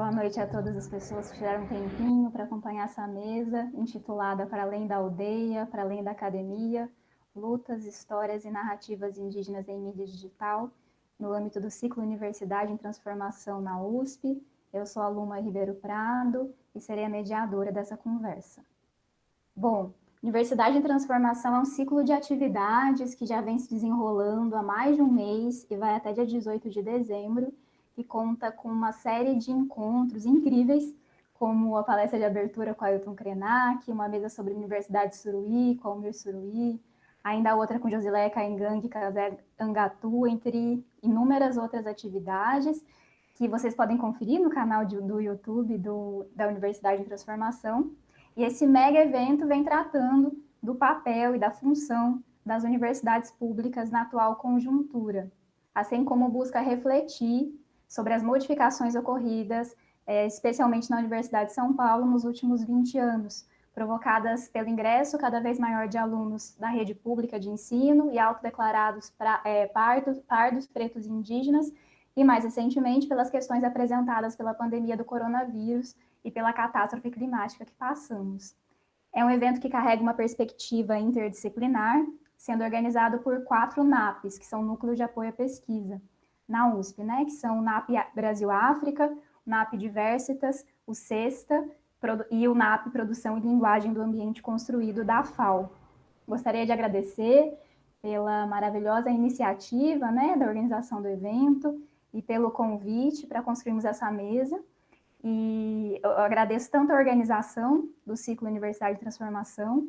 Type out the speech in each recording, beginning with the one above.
Boa noite a todas as pessoas que tiraram um tempinho para acompanhar essa mesa, intitulada Para Além da Aldeia, Para Além da Academia, Lutas, Histórias e Narrativas Indígenas em Mídia Digital, no âmbito do ciclo Universidade em Transformação na USP. Eu sou a Luma Ribeiro Prado e serei a mediadora dessa conversa. Bom, Universidade em Transformação é um ciclo de atividades que já vem se desenrolando há mais de um mês e vai até dia 18 de dezembro, que conta com uma série de encontros incríveis, como a palestra de abertura com Ailton Krenak, uma mesa sobre Universidade de Suruí, com Almir Suruí, ainda outra com Josileia Caingang e Kazé Angatu, entre inúmeras outras atividades, que vocês podem conferir no canal do YouTube da Universidade em Transformação. E esse mega evento vem tratando do papel e da função das universidades públicas na atual conjuntura, assim como busca refletir sobre as modificações ocorridas, especialmente na Universidade de São Paulo, nos últimos 20 anos, provocadas pelo ingresso cada vez maior de alunos da rede pública de ensino e autodeclarados pardos, pretos e indígenas, e mais recentemente pelas questões apresentadas pela pandemia do coronavírus e pela catástrofe climática que passamos. É um evento que carrega uma perspectiva interdisciplinar, sendo organizado por 4 NAPs, que são Núcleos de Apoio à Pesquisa, na USP, né, que são o NAP Brasil-África, o NAP Diversitas, o CESTA e o NAP Produção e Linguagem do Ambiente Construído da FAO. Gostaria de agradecer pela maravilhosa iniciativa, né, da organização do evento e pelo convite para construirmos essa mesa. E eu agradeço tanto a organização do ciclo Universidade de Transformação,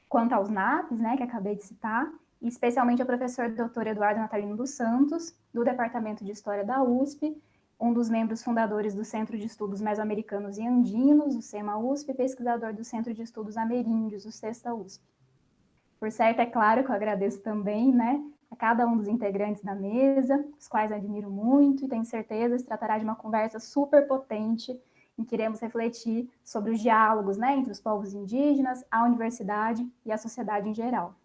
quanto aos NAPs, né, que acabei de citar, e especialmente ao professor Dr. Eduardo Natalino dos Santos, do Departamento de História da USP, um dos membros fundadores do Centro de Estudos Mesoamericanos e Andinos, o CEMA-USP, pesquisador do Centro de Estudos Ameríndios, o CESTA-USP. Por certo, é claro que eu agradeço também, né, a cada um dos integrantes da mesa, os quais admiro muito e tenho certeza que se tratará de uma conversa super potente em que iremos refletir sobre os diálogos, né, entre os povos indígenas, a universidade e a sociedade em geral.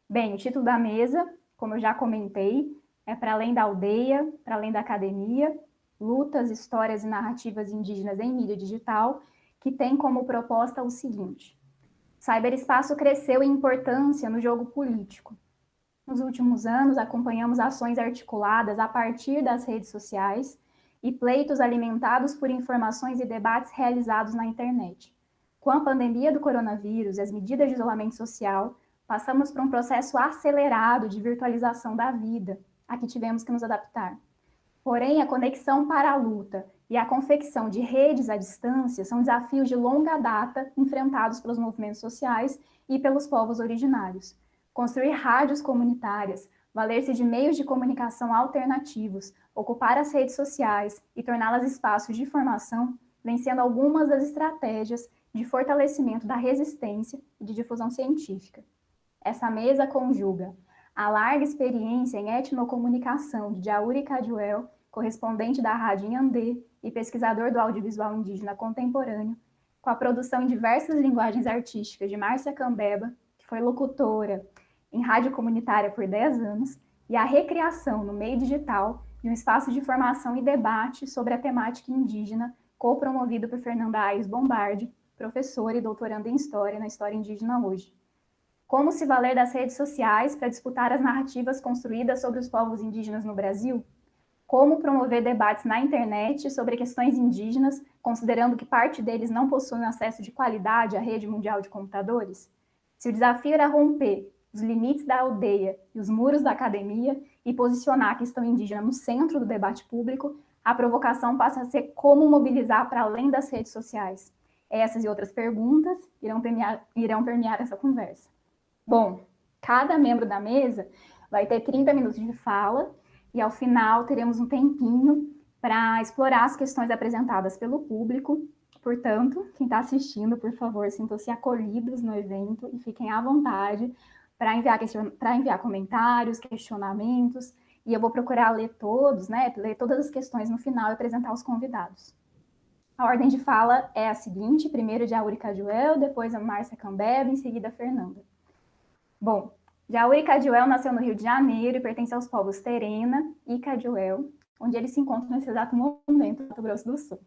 Bem, o título da mesa, como eu já comentei, é Para Além da Aldeia, Para Além da Academia, Lutas, Histórias e Narrativas Indígenas em Mídia Digital, que tem como proposta o seguinte: o cyberespaço cresceu em importância no jogo político. Nos últimos anos, acompanhamos ações articuladas a partir das redes sociais e pleitos alimentados por informações e debates realizados na internet. Com a pandemia do coronavírus e as medidas de isolamento social, passamos por um processo acelerado de virtualização da vida, a que tivemos que nos adaptar. Porém, a conexão para a luta e a confecção de redes à distância são desafios de longa data enfrentados pelos movimentos sociais e pelos povos originários. Construir rádios comunitárias, valer-se de meios de comunicação alternativos, ocupar as redes sociais e torná-las espaços de formação, vem sendo algumas das estratégias de fortalecimento da resistência e de difusão científica. Essa mesa conjuga a larga experiência em etnocomunicação de Jauri Caduel, correspondente da Rádio Inhandê e pesquisador do audiovisual indígena contemporâneo, com a produção em diversas linguagens artísticas de Márcia Cambeba, que foi locutora em rádio comunitária por 10 anos, e a recriação no meio digital de um espaço de formação e debate sobre a temática indígena, copromovido por Fernanda Aires Bombardi, professora e doutoranda em História na História Indígena Hoje. Como se valer das redes sociais para disputar as narrativas construídas sobre os povos indígenas no Brasil? Como promover debates na internet sobre questões indígenas, considerando que parte deles não possuem acesso de qualidade à rede mundial de computadores? Se o desafio era romper os limites da aldeia e os muros da academia e posicionar a questão indígena no centro do debate público, a provocação passa a ser como mobilizar para além das redes sociais. Essas e outras perguntas irão permear essa conversa. Bom, cada membro da mesa vai ter 30 minutos de fala e, ao final, teremos um tempinho para explorar as questões apresentadas pelo público. Portanto, quem está assistindo, por favor, sintam-se acolhidos no evento e fiquem à vontade para enviar comentários, questionamentos, e eu vou procurar ler todos, né, ler todas as questões no final e apresentar os convidados. A ordem de fala é a seguinte: primeiro Jauri Caduel, depois a Márcia Cambeba, em seguida a Fernanda. Bom, Jauri Caduel nasceu no Rio de Janeiro e pertence aos povos Terena e Caduel, onde ele se encontra nesse exato momento no Mato Grosso do Sul.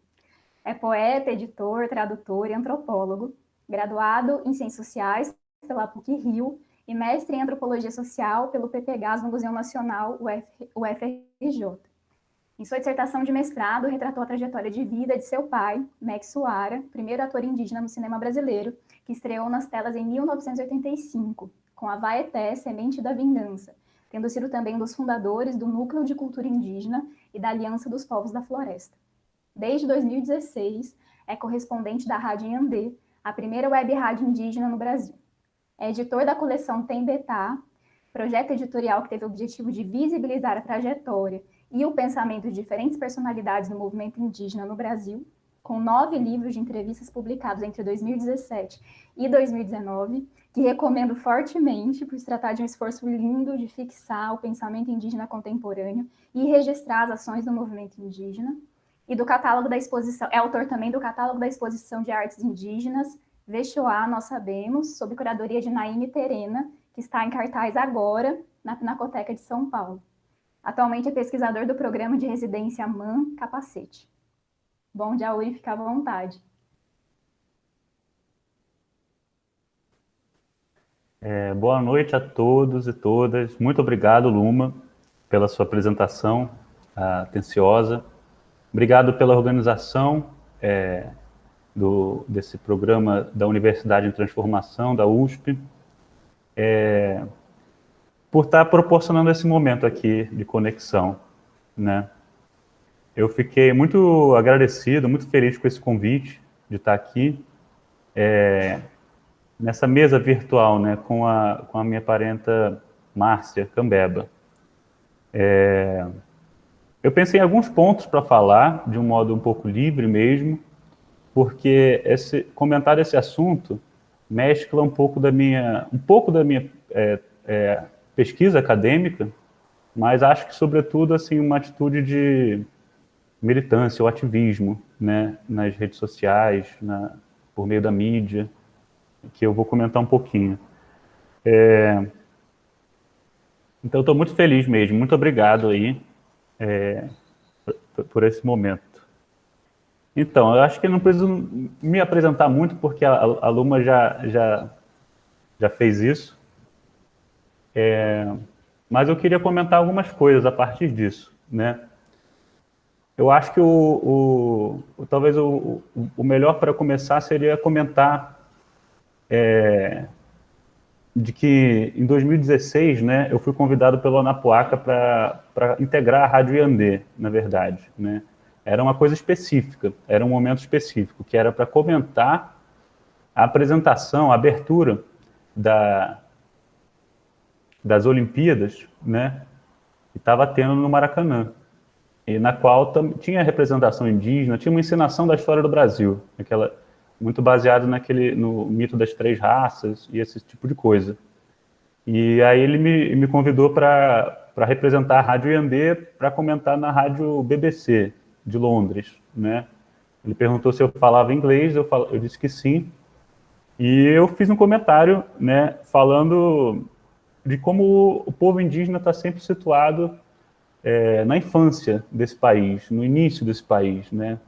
É poeta, editor, tradutor e antropólogo, graduado em Ciências Sociais pela PUC-Rio e mestre em Antropologia Social pelo PPGAS no Museu Nacional UFRJ. Em sua dissertação de mestrado, retratou a trajetória de vida de seu pai, Max Suara, primeiro ator indígena no cinema brasileiro, que estreou nas telas em 1985, com A Vaeté, Semente da Vingança, tendo sido também um dos fundadores do Núcleo de Cultura Indígena e da Aliança dos Povos da Floresta. Desde 2016, é correspondente da Rádio Yandê, a primeira web rádio indígena no Brasil. É editor da coleção Tembetá, projeto editorial que teve o objetivo de visibilizar a trajetória e o pensamento de diferentes personalidades do movimento indígena no Brasil, com 9 livros de entrevistas publicados entre 2017 e 2019, que recomendo fortemente por se tratar de um esforço lindo de fixar o pensamento indígena contemporâneo e registrar as ações do movimento indígena, e do catálogo da exposição, é autor também do catálogo da exposição de artes indígenas, Vexoá, Nós Sabemos, sob curadoria de Naime Terena, que está em cartaz agora na Pinacoteca de São Paulo. Atualmente é pesquisador do programa de residência MAN Capacete. Bom, Jauri, fica à vontade. Boa noite a todos e todas. Muito obrigado, Luma, pela sua apresentação atenciosa. Obrigado pela organização desse programa da Universidade em Transformação, da USP, por estar proporcionando esse momento aqui de conexão, né? Eu fiquei muito agradecido, muito feliz com esse convite de estar aqui, nessa mesa virtual, né, com a minha parenta Márcia Cambeba. Eu pensei em alguns pontos para falar, de um modo um pouco livre mesmo, porque comentar esse assunto mescla um pouco da minha pesquisa acadêmica, mas acho que, sobretudo, assim, uma atitude de militância ou ativismo, né, nas redes sociais, por meio da mídia, que eu vou comentar um pouquinho. Então, estou muito feliz mesmo. Muito obrigado aí por esse momento. Então, eu acho que não preciso me apresentar muito, porque a Luma já fez isso. Mas eu queria comentar algumas coisas a partir disso, né? Eu acho que talvez o melhor para começar seria comentar de que em 2016, né, eu fui convidado pelo Anapuaca para integrar a Rádio Yandê, na verdade, né? Era uma coisa específica, era um momento específico, que era para comentar a apresentação, a abertura das Olimpíadas, né, que estava tendo no Maracanã, e na qual tinha representação indígena, tinha uma encenação da história do Brasil, muito baseado no mito das 3 raças e esse tipo de coisa. E aí ele me convidou para representar a Rádio Yandê, para comentar na Rádio BBC de Londres, né? Ele perguntou se eu falava inglês, eu disse que sim, e eu fiz um comentário, né, falando de como o povo indígena está sempre situado na infância desse país, no início desse país, né,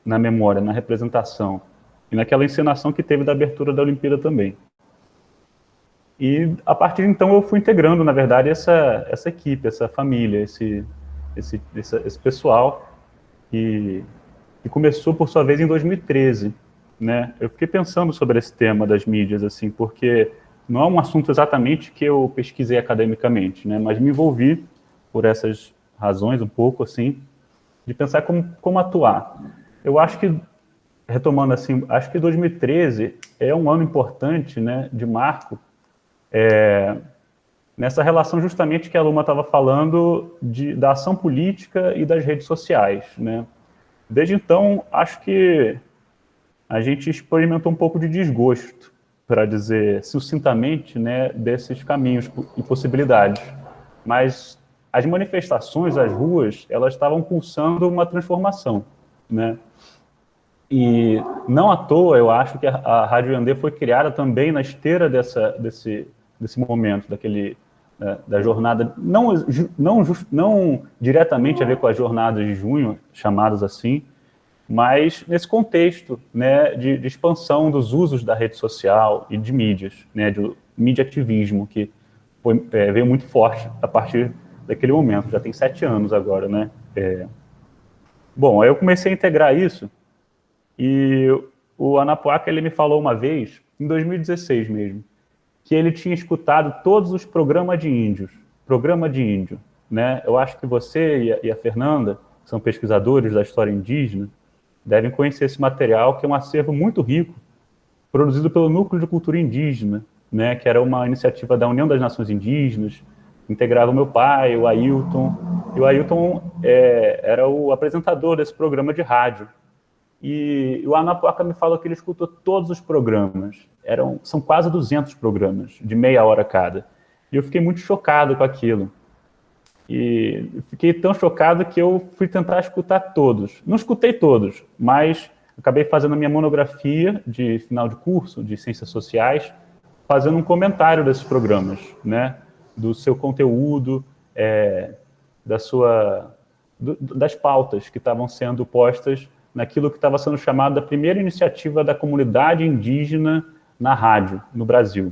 na memória, na representação, e naquela encenação que teve da abertura da Olimpíada também. E, a partir de então, eu fui integrando, na verdade, essa equipe, essa família, esse pessoal, que começou, por sua vez, em 2013. Né? Eu fiquei pensando sobre esse tema das mídias, assim, porque não é um assunto exatamente que eu pesquisei academicamente, né? Mas me envolvi, por essas razões, um pouco, assim, de pensar como atuar. Eu acho que, retomando assim, acho que 2013 é um ano importante, né, de marco, nessa relação justamente que a Luma estava falando da ação política e das redes sociais, né? Desde então, acho que a gente experimentou um pouco de desgosto, para dizer sucintamente, né, desses caminhos e possibilidades. Mas as manifestações, as ruas, elas estavam pulsando uma transformação, né? E não à toa, eu acho que a Rádio Yandê foi criada também na esteira desse momento, da jornada, não diretamente a ver com as jornadas de junho, chamadas assim, mas nesse contexto, né, de expansão dos usos da rede social e de mídias, né, de mediativismo, que veio muito forte a partir daquele momento, já tem 7 anos agora, né. Bom, aí eu comecei a integrar isso, e o Anapuaca, ele me falou uma vez, em 2016 mesmo, que ele tinha escutado todos os programas de índios, programa de índio, né? Eu acho que você e a Fernanda, que são pesquisadores da história indígena, devem conhecer esse material, que é um acervo muito rico, produzido pelo Núcleo de Cultura Indígena, né? Que era uma iniciativa da União das Nações Indígenas, integrava o meu pai, o Ailton, e o Ailton era o apresentador desse programa de rádio. E o Anapuaca me falou que ele escutou todos os programas. São quase 200 programas, de meia hora cada. E eu fiquei muito chocado com aquilo. E fiquei tão chocado que eu fui tentar escutar todos. Não escutei todos, mas acabei fazendo a minha monografia de final de curso, de Ciências Sociais, fazendo um comentário desses programas, né? Do seu conteúdo, das pautas que estavam sendo postas naquilo que estava sendo chamado da primeira iniciativa da comunidade indígena na rádio, no Brasil.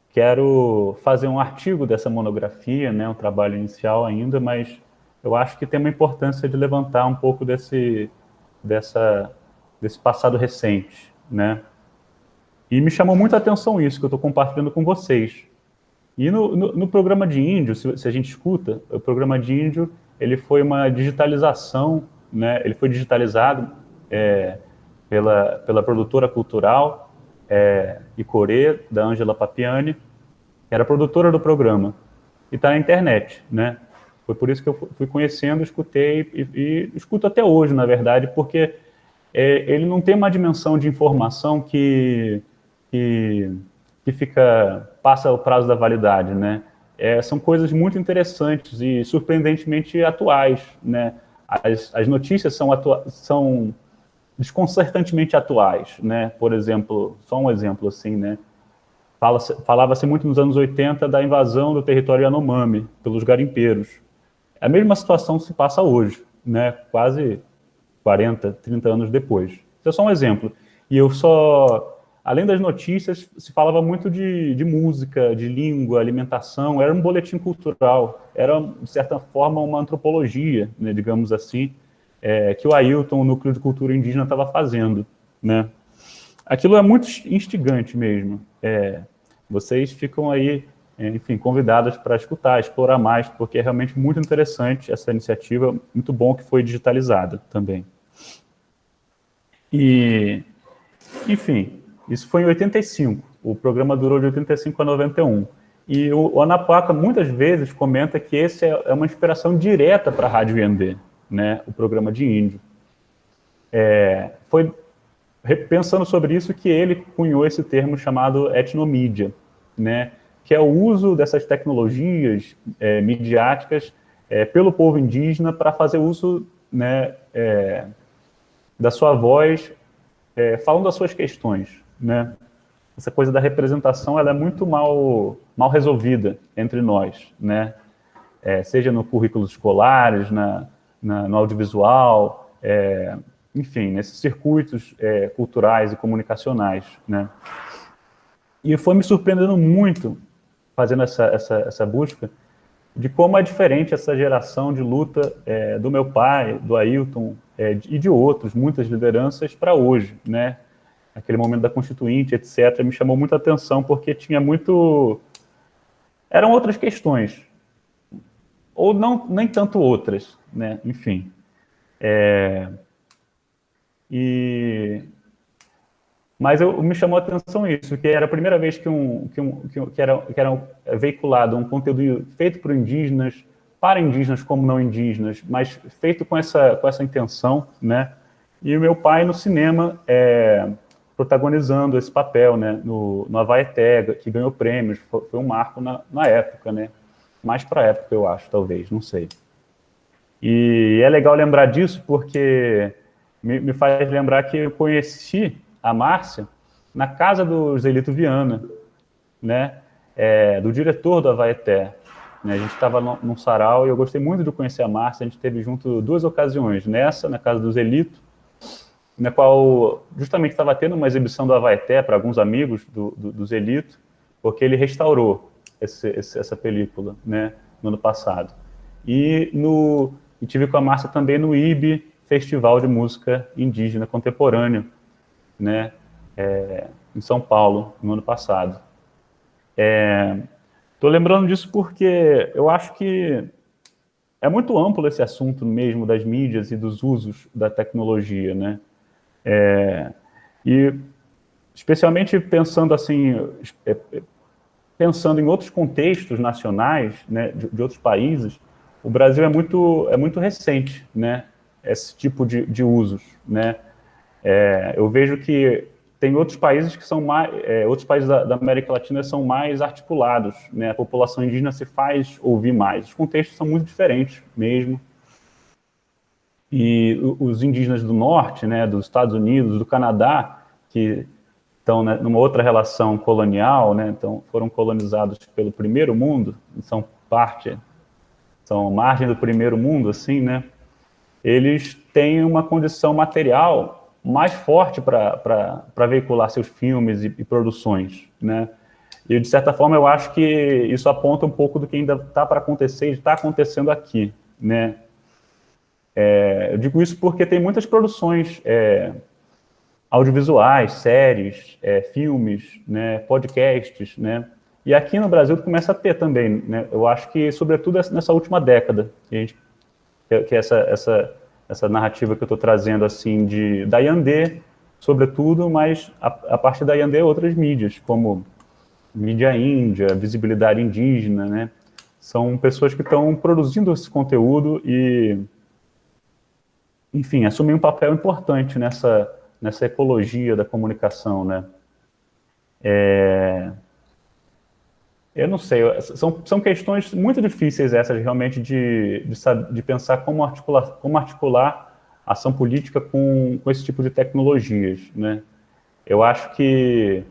Quero fazer um artigo dessa monografia, né, um trabalho inicial ainda, mas eu acho que tem uma importância de levantar um pouco desse passado recente, né? E me chamou muita atenção isso, que eu estou compartilhando com vocês. E no programa de índio, se a gente escuta, o programa de índio, ele foi uma digitalização, né? Ele foi digitalizado pela produtora cultural Icorê, da Ângela Papiani, que era produtora do programa, e está na internet, né? Foi por isso que eu fui conhecendo, escutei e escuto até hoje, na verdade, porque ele não tem uma dimensão de informação que passa o prazo da validade, né? São coisas muito interessantes e surpreendentemente atuais, né? As notícias são desconcertantemente atuais, né? Por exemplo, só um exemplo assim, né? Falava-se muito nos anos 80 da invasão do território Yanomami pelos garimpeiros. A mesma situação se passa hoje, né? Quase 40, 30 anos depois. Isso é só um exemplo. E além das notícias, se falava muito de música, de língua, alimentação, era um boletim cultural, era, de certa forma, uma antropologia, né, digamos assim, que o Ailton, o Núcleo de Cultura Indígena, estava fazendo, né? Aquilo é muito instigante mesmo. Vocês ficam aí, enfim, convidados para escutar, explorar mais, porque é realmente muito interessante essa iniciativa, muito bom que foi digitalizada também. E, enfim, isso foi em 85, o programa durou de 85 a 91. E o Anapuaca muitas vezes comenta que esse é uma inspiração direta para a Rádio IND, né, o programa de índio. Foi pensando sobre isso que ele cunhou esse termo chamado etnomídia, né, que é o uso dessas tecnologias midiáticas pelo povo indígena para fazer uso, né, da sua voz, falando das suas questões, né? Essa coisa da representação, ela é muito mal resolvida entre nós, né? Seja no currículos escolares, no audiovisual, enfim, nesses circuitos culturais e comunicacionais, né? E foi me surpreendendo muito, fazendo essa busca, de como é diferente essa geração de luta do meu pai, do Ailton, e de outros, muitas lideranças, para hoje, né? Aquele momento da Constituinte, etc., me chamou muita atenção, porque tinha muito... Eram outras questões, ou não, nem tanto outras, né? Enfim. Mas me chamou a atenção isso, que era a primeira vez que era veiculado um conteúdo feito por indígenas, para indígenas como não indígenas, mas feito com essa intenção, né? E o meu pai no cinema protagonizando esse papel, né? No Avaetega, que ganhou prêmios, foi um marco na época, né? Mais para a época, eu acho, talvez, não sei. E é legal lembrar disso porque me faz lembrar que eu conheci a Márcia na casa do Zelito Viana, né? Do diretor do Avaeté. né? A gente estava num sarau e eu gostei muito de conhecer a Márcia. A gente teve junto 2 ocasiões. Nessa, na casa do Zelito, na qual justamente estava tendo uma exibição do Avaeté para alguns amigos do Zelito, porque ele restaurou essa película, né, no ano passado. E tive com a Márcia também no IB, Festival de Música Indígena Contemporânea, né, em São Paulo, no ano passado. Estou lembrando disso porque eu acho que é muito amplo esse assunto mesmo das mídias e dos usos da tecnologia, né? E especialmente pensando assim, pensando em outros contextos nacionais, né, de outros países, o Brasil é muito recente, né, esse tipo de usos, né. Eu vejo que tem outros países que são mais, outros países da América Latina são mais articulados, né, a população indígena se faz ouvir mais. Os contextos são muito diferentes mesmo. E os indígenas do norte, né, dos Estados Unidos, do Canadá, que estão, né, numa outra relação colonial, né, então foram colonizados pelo primeiro mundo, são margem do primeiro mundo, assim, né, eles têm uma condição material mais forte para veicular seus filmes e produções, né, e de certa forma eu acho que isso aponta um pouco do que ainda está para acontecer e está acontecendo aqui, né. Eu digo isso porque tem muitas produções audiovisuais, séries, filmes, né, podcasts, né? E aqui no Brasil começa a ter também, né? Eu acho que, sobretudo, nessa última década, que essa narrativa que eu estou trazendo, assim, da Yandê, sobretudo, mas a partir da Yandê outras mídias, como mídia índia, visibilidade indígena, né? São pessoas que estão produzindo esse conteúdo e, enfim, assumem um papel importante nessa ecologia da comunicação, né? Eu não sei, são questões muito difíceis essas, realmente, de pensar como articular ação política com esse tipo de tecnologias, né? Eu acho que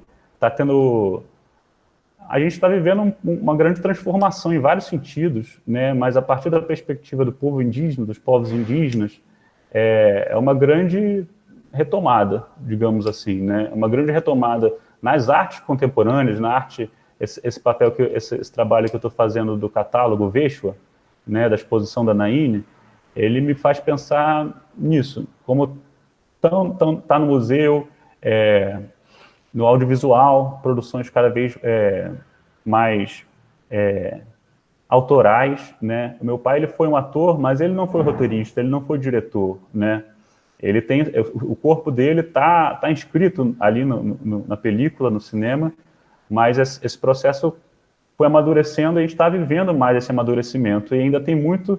a gente está vivendo uma grande transformação em vários sentidos, né? Mas a partir da perspectiva do povo indígena, dos povos indígenas, é uma grande retomada, digamos assim, né? Uma grande retomada nas artes contemporâneas, na arte, esse trabalho que eu estou fazendo do catálogo Veshwa, né, da exposição da Naine, ele me faz pensar nisso, como tá no museu, no audiovisual, produções cada vez mais autorais, né? O meu pai, ele foi um ator, mas ele não foi roteirista, ele não foi diretor, né? O corpo dele tá inscrito ali na película, no cinema, mas esse processo foi amadurecendo e a gente está vivendo mais esse amadurecimento e ainda tem muito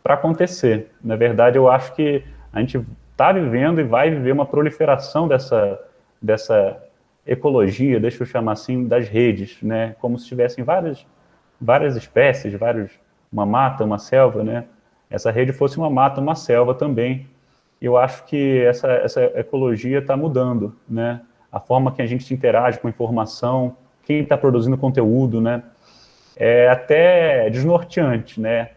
para acontecer. Na verdade, eu acho que a gente está vivendo e vai viver uma proliferação dessa ecologia, deixa eu chamar assim, das redes, né? Como se tivessem várias espécies, uma mata, uma selva, né? Essa rede fosse uma mata, uma selva também. Eu acho que essa ecologia está mudando, né? A forma que a gente interage com a informação, quem está produzindo conteúdo, né? É até desnorteante, né?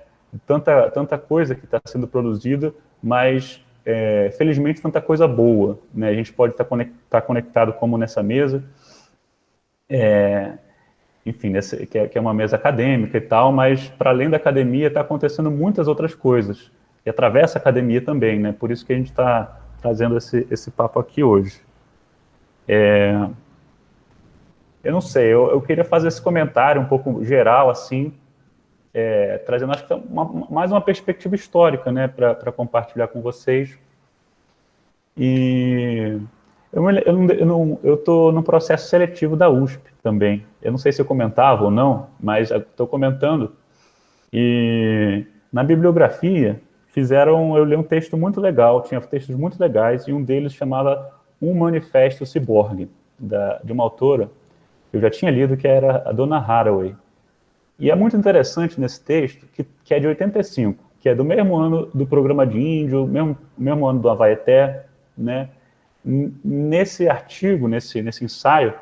Tanta coisa que está sendo produzida, mas felizmente tanta coisa boa, né? A gente pode estar conectado como nessa mesa, enfim, que é uma mesa acadêmica e tal, mas para além da academia está acontecendo muitas outras coisas, e atravessa a academia também, né? Por isso que a gente está trazendo esse papo aqui hoje. Eu não sei, eu queria fazer esse comentário um pouco geral, assim, trazendo, acho que mais uma perspectiva histórica, né, para compartilhar com vocês. E eu estou no processo seletivo da USP também. Eu não sei se eu comentava ou não, mas estou comentando. E na bibliografia eu li um texto muito legal, tinha textos muito legais, e um deles chamava Um Manifesto Ciborgue, de uma autora que eu já tinha lido, que era a Donna Haraway. E é muito interessante nesse texto, que é de 85, que é do mesmo ano do Programa de Índio, mesmo ano do Avaeté, né? Nesse artigo, nesse ensaio,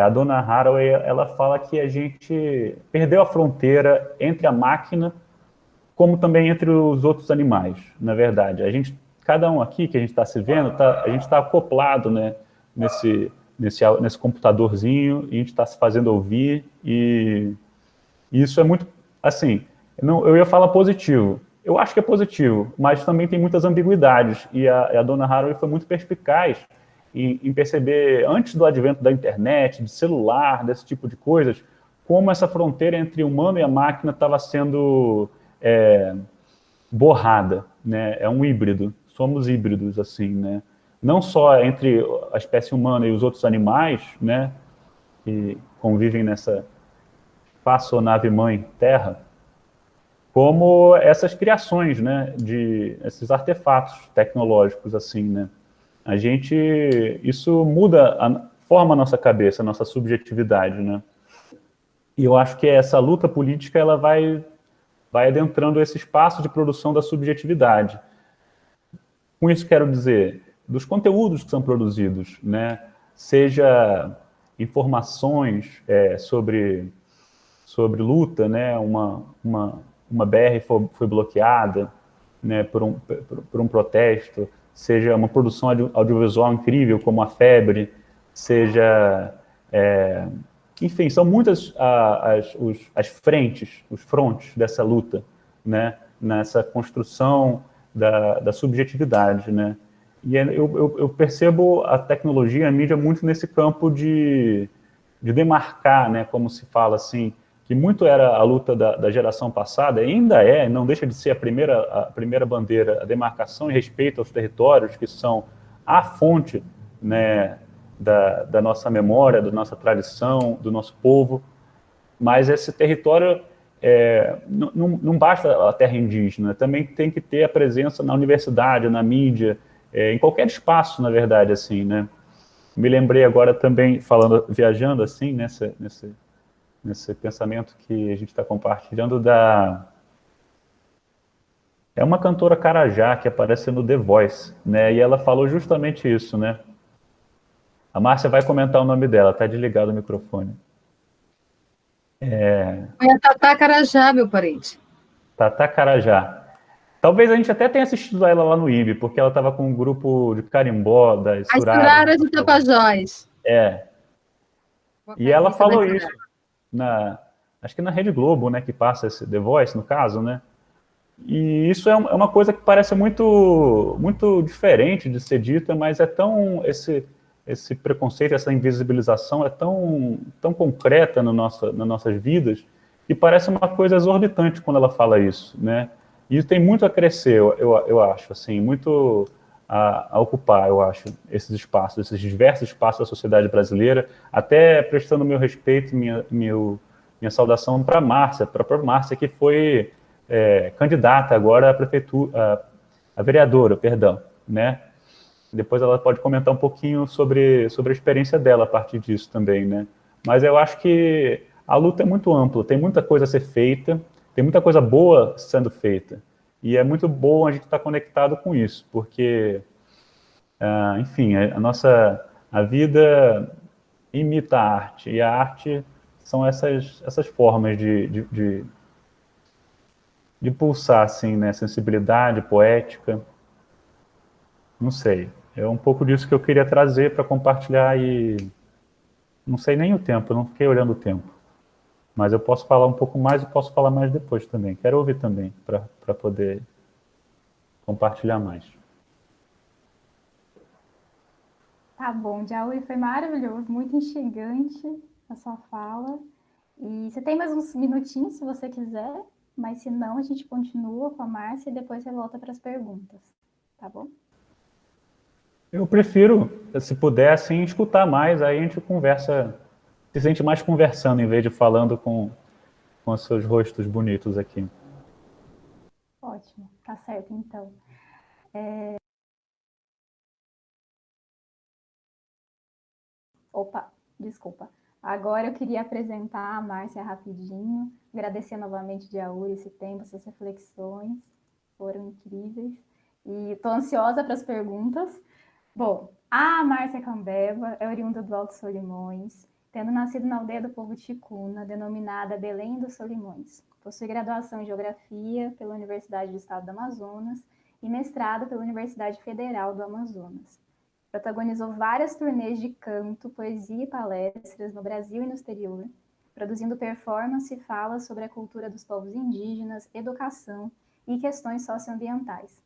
a dona Haraway, ela fala que a gente perdeu a fronteira entre a máquina, como também entre os outros animais, na verdade. A gente, cada um aqui que a gente está se vendo, a gente está acoplado, né, nesse computadorzinho, e a gente está se fazendo ouvir, e isso é muito, assim, não, eu ia falar positivo. Eu acho que é positivo, mas também tem muitas ambiguidades. E a dona Haraway foi muito perspicaz em perceber, antes do advento da internet, de celular, desse tipo de coisas, como essa fronteira entre o humano e a máquina estava sendo é, borrada, né? É um híbrido, somos híbridos, assim, né? Não só entre a espécie humana e os outros animais, né? Que convivem nessa espaçonave-mãe Terra, como essas criações, né, de esses artefatos tecnológicos, assim, né. Isso muda, forma a nossa cabeça, a nossa subjetividade, né. E eu acho que essa luta política, ela vai adentrando esse espaço de produção da subjetividade. Com isso quero dizer, dos conteúdos que são produzidos, né, seja informações sobre luta, né? Uma BR foi bloqueada, né? Por um protesto, seja uma produção audiovisual incrível como a Febre, seja, enfim, são muitas as frentes, os frontes dessa luta, né? Nessa construção da subjetividade, né? E eu percebo a tecnologia, a mídia muito nesse campo de demarcar, né, como se fala assim, que muito era a luta da geração passada, ainda não deixa de ser a primeira bandeira, a demarcação e respeito aos territórios, que são a fonte, né, da nossa memória, da nossa tradição, do nosso povo, mas esse território não basta a terra indígena, também tem que ter a presença na universidade, na mídia, em qualquer espaço, na verdade, assim, né? Me lembrei agora também, falando, viajando assim, nesse pensamento que a gente está compartilhando É uma cantora Carajá que aparece no The Voice, né? E ela falou justamente isso, né? A Márcia vai comentar o nome dela, tá desligado o microfone. Foi a Tatá Carajá, meu parente. Tatá Carajá. Talvez a gente até tenha assistido ela lá no IB, porque ela estava com um grupo de carimbó, das As Suraras. Suraras de Tapajós. É. E ela Vocalista falou das isso acho que na Rede Globo, né, que passa esse The Voice, no caso, né? E isso é uma coisa que parece muito, muito diferente de ser dita, mas esse preconceito, essa invisibilização é tão concreta no nas nossas vidas, que parece uma coisa exorbitante quando ela fala isso, né? E tem muito a crescer, eu acho, assim, muito a ocupar, eu acho, esses espaços, esses diversos espaços da sociedade brasileira, até prestando meu respeito, minha saudação para a Márcia, para a própria Márcia, que foi candidata agora à prefeitura, a vereadora, perdão, né? Depois ela pode comentar um pouquinho sobre a experiência dela a partir disso também, né? Mas eu acho que a luta é muito ampla, tem muita coisa a ser feita, tem muita coisa boa sendo feita. E é muito bom a gente estar conectado com isso, porque, enfim, a vida imita a arte, e a arte são essas formas de pulsar, assim, né? Sensibilidade poética, não sei. É um pouco disso que eu queria trazer para compartilhar e não sei nem o tempo, eu não fiquei olhando o tempo. Mas eu posso falar um pouco mais e posso falar mais depois também. Quero ouvir também, para poder compartilhar mais. Tá bom, Jaui, foi maravilhoso, muito instigante a sua fala. E você tem mais uns minutinhos, se você quiser, mas se não, a gente continua com a Márcia e depois você volta para as perguntas, tá bom? Eu prefiro, se puder, assim, escutar mais, aí a gente conversa, se sente mais conversando em vez de falando com os seus rostos bonitos aqui. Ótimo, tá certo então. Opa, desculpa. Agora eu queria apresentar a Márcia rapidinho, agradecer novamente de Jauri esse tempo, essas reflexões foram incríveis. E estou ansiosa para as perguntas. Bom, A Márcia Cambeva é oriunda do Alto Solimões, tendo nascido na aldeia do povo ticuna, denominada Belém dos Solimões. Possui graduação em Geografia pela Universidade do Estado do Amazonas e mestrado pela Universidade Federal do Amazonas. Protagonizou várias turnês de canto, poesia e palestras no Brasil e no exterior, produzindo performance e falas sobre a cultura dos povos indígenas, educação e questões socioambientais.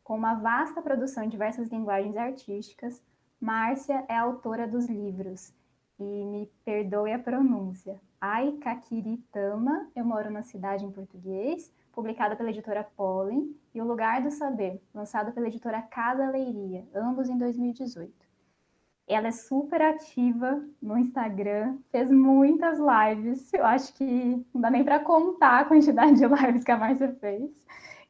Com uma vasta produção em diversas linguagens artísticas, Márcia é autora dos livros, e me perdoe a pronúncia, Ai Caquiritama, Eu Moro na Cidade em Português, publicada pela editora Pollen, e O Lugar do Saber, lançado pela editora Casa Leiria, ambos em 2018. Ela é super ativa no Instagram, fez muitas lives, eu acho que não dá nem para contar a quantidade de lives que a Márcia fez.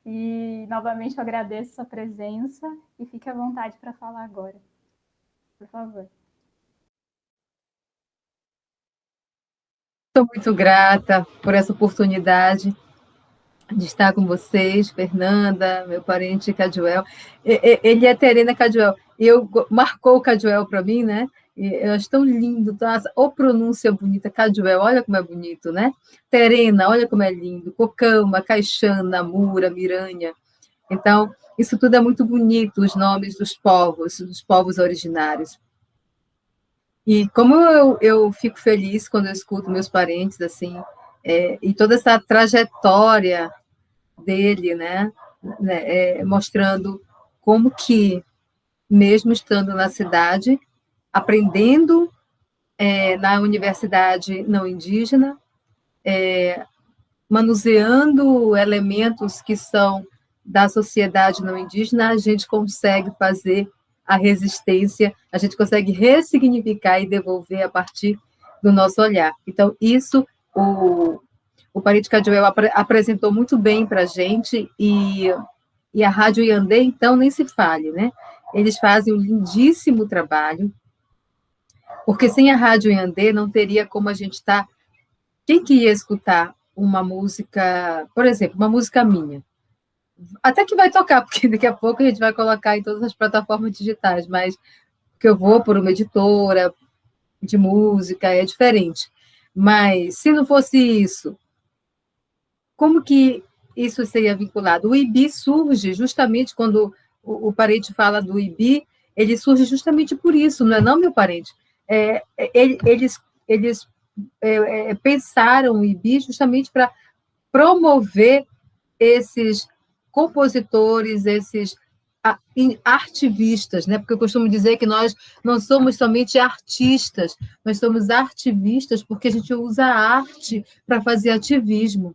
E, novamente, eu agradeço a sua presença e fique à vontade para falar agora. Por favor. Estou muito grata por essa oportunidade de estar com vocês, Fernanda, meu parente Caduel. Ele é Terena Caduel. Marcou o Caduel para mim, né? Eu acho tão lindo. Ou pronúncia bonita, Caduel, olha como é bonito, né? Terena, olha como é lindo. Cocama, Caixana, Mura, Miranha. Então, isso tudo é muito bonito, os nomes dos povos originários. E como eu fico feliz quando eu escuto meus parentes, assim, e toda essa trajetória dele, né, mostrando como que, mesmo estando na cidade, aprendendo na universidade não indígena, manuseando elementos que são da sociedade não indígena, a gente consegue fazer a resistência, a gente consegue ressignificar e devolver a partir do nosso olhar. Então, isso o Parente Caduel apresentou muito bem para a gente, e a Rádio Iandê, então, nem se fale, né? Eles fazem um lindíssimo trabalho, porque sem a Rádio Iandê não teria como a gente estar... Quem que ia escutar uma música, por exemplo, uma música minha? Até que vai tocar, porque daqui a pouco a gente vai colocar em todas as plataformas digitais, mas que eu vou por uma editora de música, é diferente. Mas, se não fosse isso, como que isso seria vinculado? O IBI surge justamente quando o parente fala do IBI, ele surge justamente por isso, não é não, meu parente? Eles pensaram o IBI justamente para promover esses compositores, esses artivistas, né? Porque eu costumo dizer que nós não somos somente artistas, nós somos artivistas porque a gente usa a arte para fazer ativismo.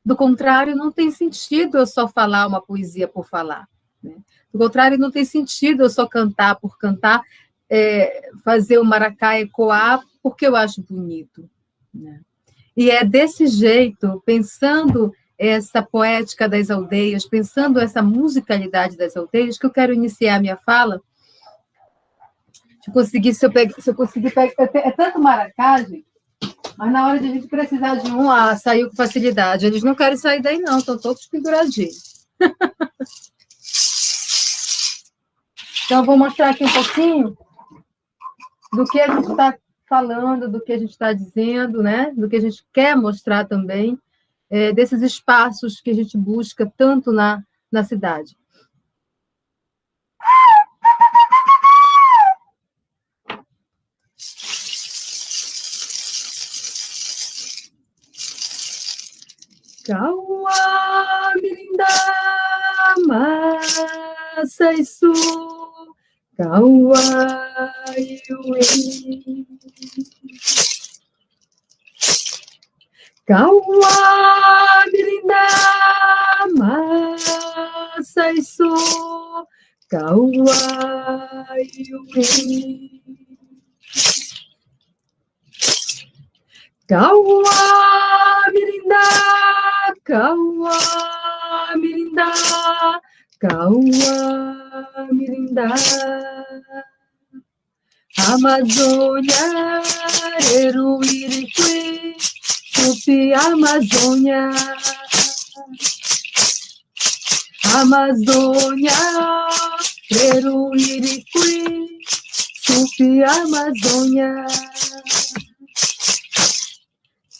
Do contrário, não tem sentido eu só falar uma poesia por falar, né? Do contrário, não tem sentido eu só cantar por cantar, fazer o maracá ecoar porque eu acho bonito, né? E é desse jeito, pensando essa poética das aldeias, pensando essa musicalidade das aldeias, que eu quero iniciar a minha fala. Se eu conseguir pegar... É tanto maracá, gente, mas na hora de a gente precisar de um, saiu com facilidade. Eles não querem sair daí, não, estão todos penduradinhos. Então, eu vou mostrar aqui um pouquinho do que a gente está falando, do que a gente está dizendo, né? Do que a gente quer mostrar também, desses espaços que a gente busca tanto na cidade. Kaua mirinda masa isu kaua iui kaua mirinda masa isu kaua iui kaua mirinda Amazônia, Eruiriqui, Tupi Amazônia, Amazônia, Peru, Iriqui, Supi, Amazônia.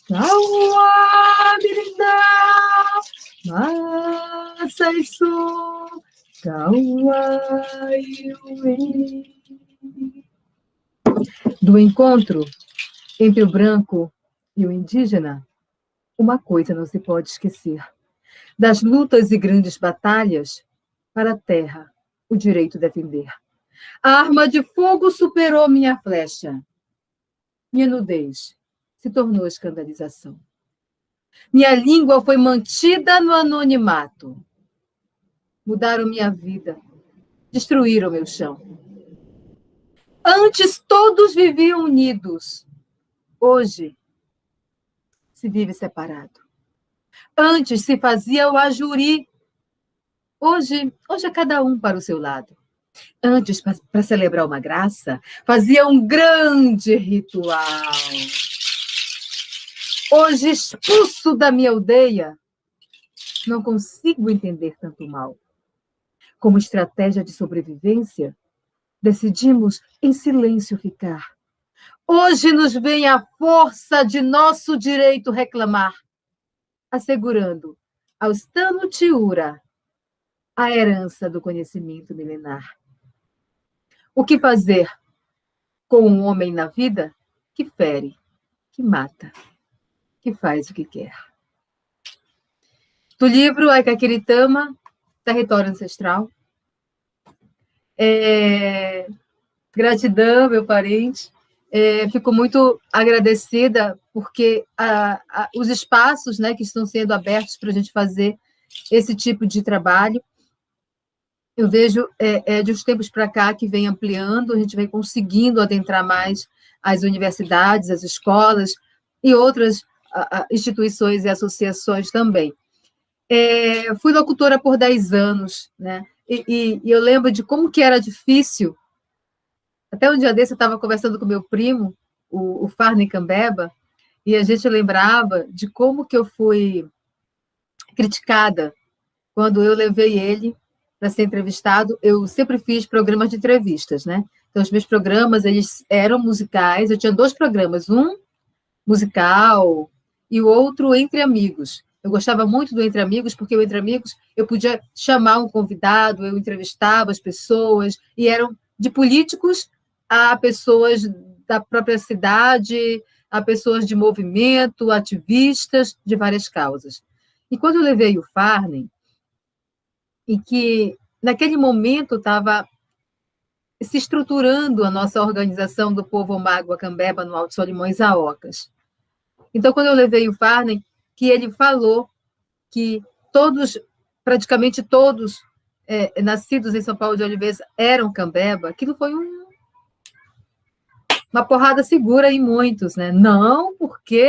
Cauá, Mirindá, Massa e Sul, Cauá, Iuê. Do encontro entre o branco e o indígena, uma coisa não se pode esquecer. Das lutas e grandes batalhas, para a terra, o direito defender. A arma de fogo superou minha flecha. Minha nudez se tornou escandalização. Minha língua foi mantida no anonimato. Mudaram minha vida, destruíram meu chão. Antes todos viviam unidos. Hoje se vive separado. Antes se fazia o ajuri. Hoje é cada um para o seu lado. Antes, para celebrar uma graça, fazia um grande ritual. Hoje, expulso da minha aldeia, não consigo entender tanto mal. Como estratégia de sobrevivência, decidimos em silêncio ficar. Hoje nos vem a força de nosso direito reclamar, assegurando aos Tanutiura a herança do conhecimento milenar. O que fazer com um homem na vida que fere, que mata, que faz o que quer? Do livro Aikakiritama, Território Ancestral. Gratidão, meu parente. Fico muito agradecida porque os espaços, né, que estão sendo abertos para a gente fazer esse tipo de trabalho, eu vejo de uns tempos para cá que vem ampliando, a gente vem conseguindo adentrar mais as universidades, as escolas e outras instituições e associações também. Fui locutora por 10 anos, né? E eu lembro de como que era difícil. Até um dia desse eu estava conversando com meu primo, o Farney Cambeba, e a gente lembrava de como que eu fui criticada quando eu levei ele para ser entrevistado. Eu sempre fiz programas de entrevistas, né? Então, os meus programas, eles eram musicais. Eu tinha 2 programas, um musical e o outro Entre Amigos. Eu gostava muito do Entre Amigos, porque o Entre Amigos eu podia chamar um convidado, eu entrevistava as pessoas, e eram de políticos a pessoas da própria cidade, a pessoas de movimento, ativistas de várias causas. E quando eu levei o Farney, e que naquele momento estava se estruturando a nossa organização do povo Omágua Cambeba no Alto Solimões Aocas. Então, quando eu levei o Farney, que ele falou que praticamente todos, nascidos em São Paulo de Oliveira eram Cambeba, aquilo foi uma porrada segura em muitos, né? Não, porque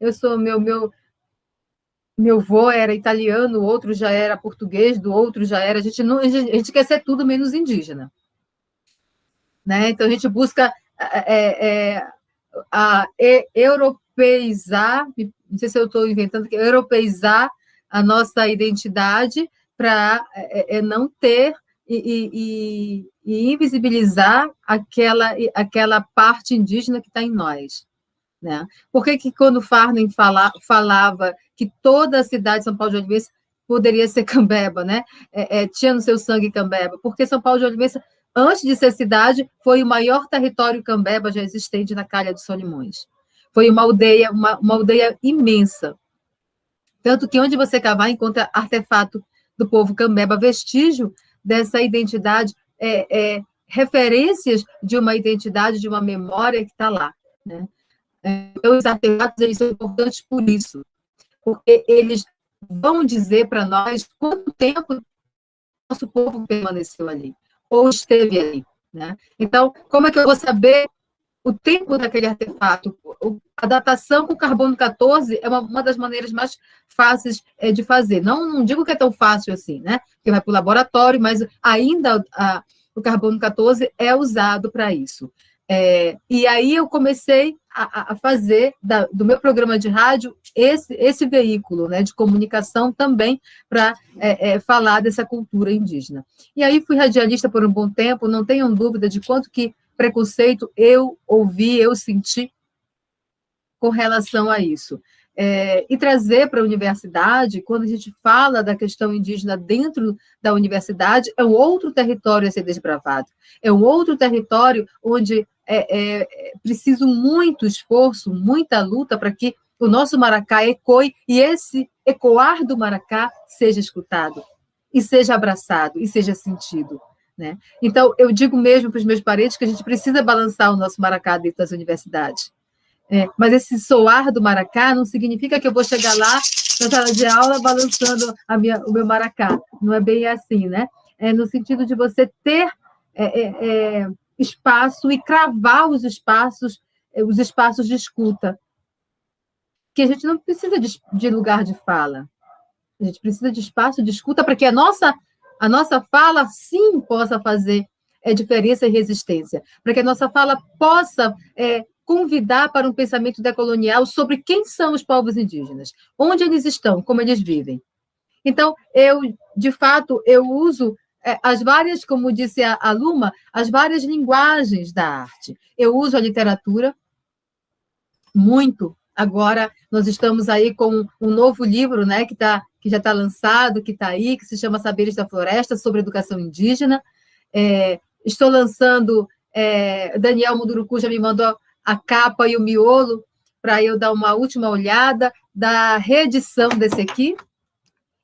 eu sou meu avô era italiano, o outro já era português, do outro já era. A gente quer ser tudo menos indígena, né? Então a gente busca europeizar, não sei se eu estou inventando, europeizar a nossa identidade para não ter e invisibilizar aquela parte indígena que está em nós. Né? Por que quando Farney falava que toda a cidade de São Paulo de Oliveira poderia ser Cambeba, né? Tinha no seu sangue Cambeba? Porque São Paulo de Oliveira, antes de ser cidade, foi o maior território Cambeba já existente na Calha dos Solimões. Foi uma aldeia imensa. Tanto que onde você cavar encontra artefato do povo Cambeba, vestígio dessa identidade, referências de uma identidade, de uma memória que está lá, né? Então, os artefatos eles são importantes por isso, porque eles vão dizer para nós quanto tempo nosso povo permaneceu ali, ou esteve ali. Né? Então, como é que eu vou saber o tempo daquele artefato? A datação com carbono 14 é uma das maneiras mais fáceis de fazer. Não digo que é tão fácil assim, né? Porque vai para o laboratório, mas ainda o carbono 14 é usado para isso. E aí eu comecei a fazer do meu programa de rádio esse veículo, né, de comunicação também para falar dessa cultura indígena. E aí fui radialista por um bom tempo, não tenham dúvida de quanto que preconceito eu ouvi, eu senti com relação a isso. E trazer para a universidade, quando a gente fala da questão indígena dentro da universidade, é um outro território a ser desbravado, é um outro território onde preciso muito esforço, muita luta para que o nosso maracá ecoe e esse ecoar do maracá seja escutado, e seja abraçado, e seja sentido. Né? Então, eu digo mesmo para os meus parentes que a gente precisa balançar o nosso maracá dentro das universidades. Mas esse soar do maracá não significa que eu vou chegar lá na sala de aula balançando o meu maracá. Não é bem assim, né? É no sentido de você ter espaço e cravar os espaços de escuta. Que a gente não precisa de lugar de fala. A gente precisa de espaço de escuta para que a nossa fala, sim, possa fazer diferença e resistência. Para que a nossa fala possa convidar para um pensamento decolonial sobre quem são os povos indígenas, onde eles estão, como eles vivem. Então, de fato, eu uso as várias, como disse a Luma, as várias linguagens da arte. Eu uso a literatura muito. Agora, nós estamos aí com um novo livro, né, que já está lançado, que está aí, que se chama Saberes da Floresta, sobre educação indígena. Estou lançando, Daniel Munduruku já me mandou a capa e o miolo para eu dar uma última olhada da reedição desse aqui.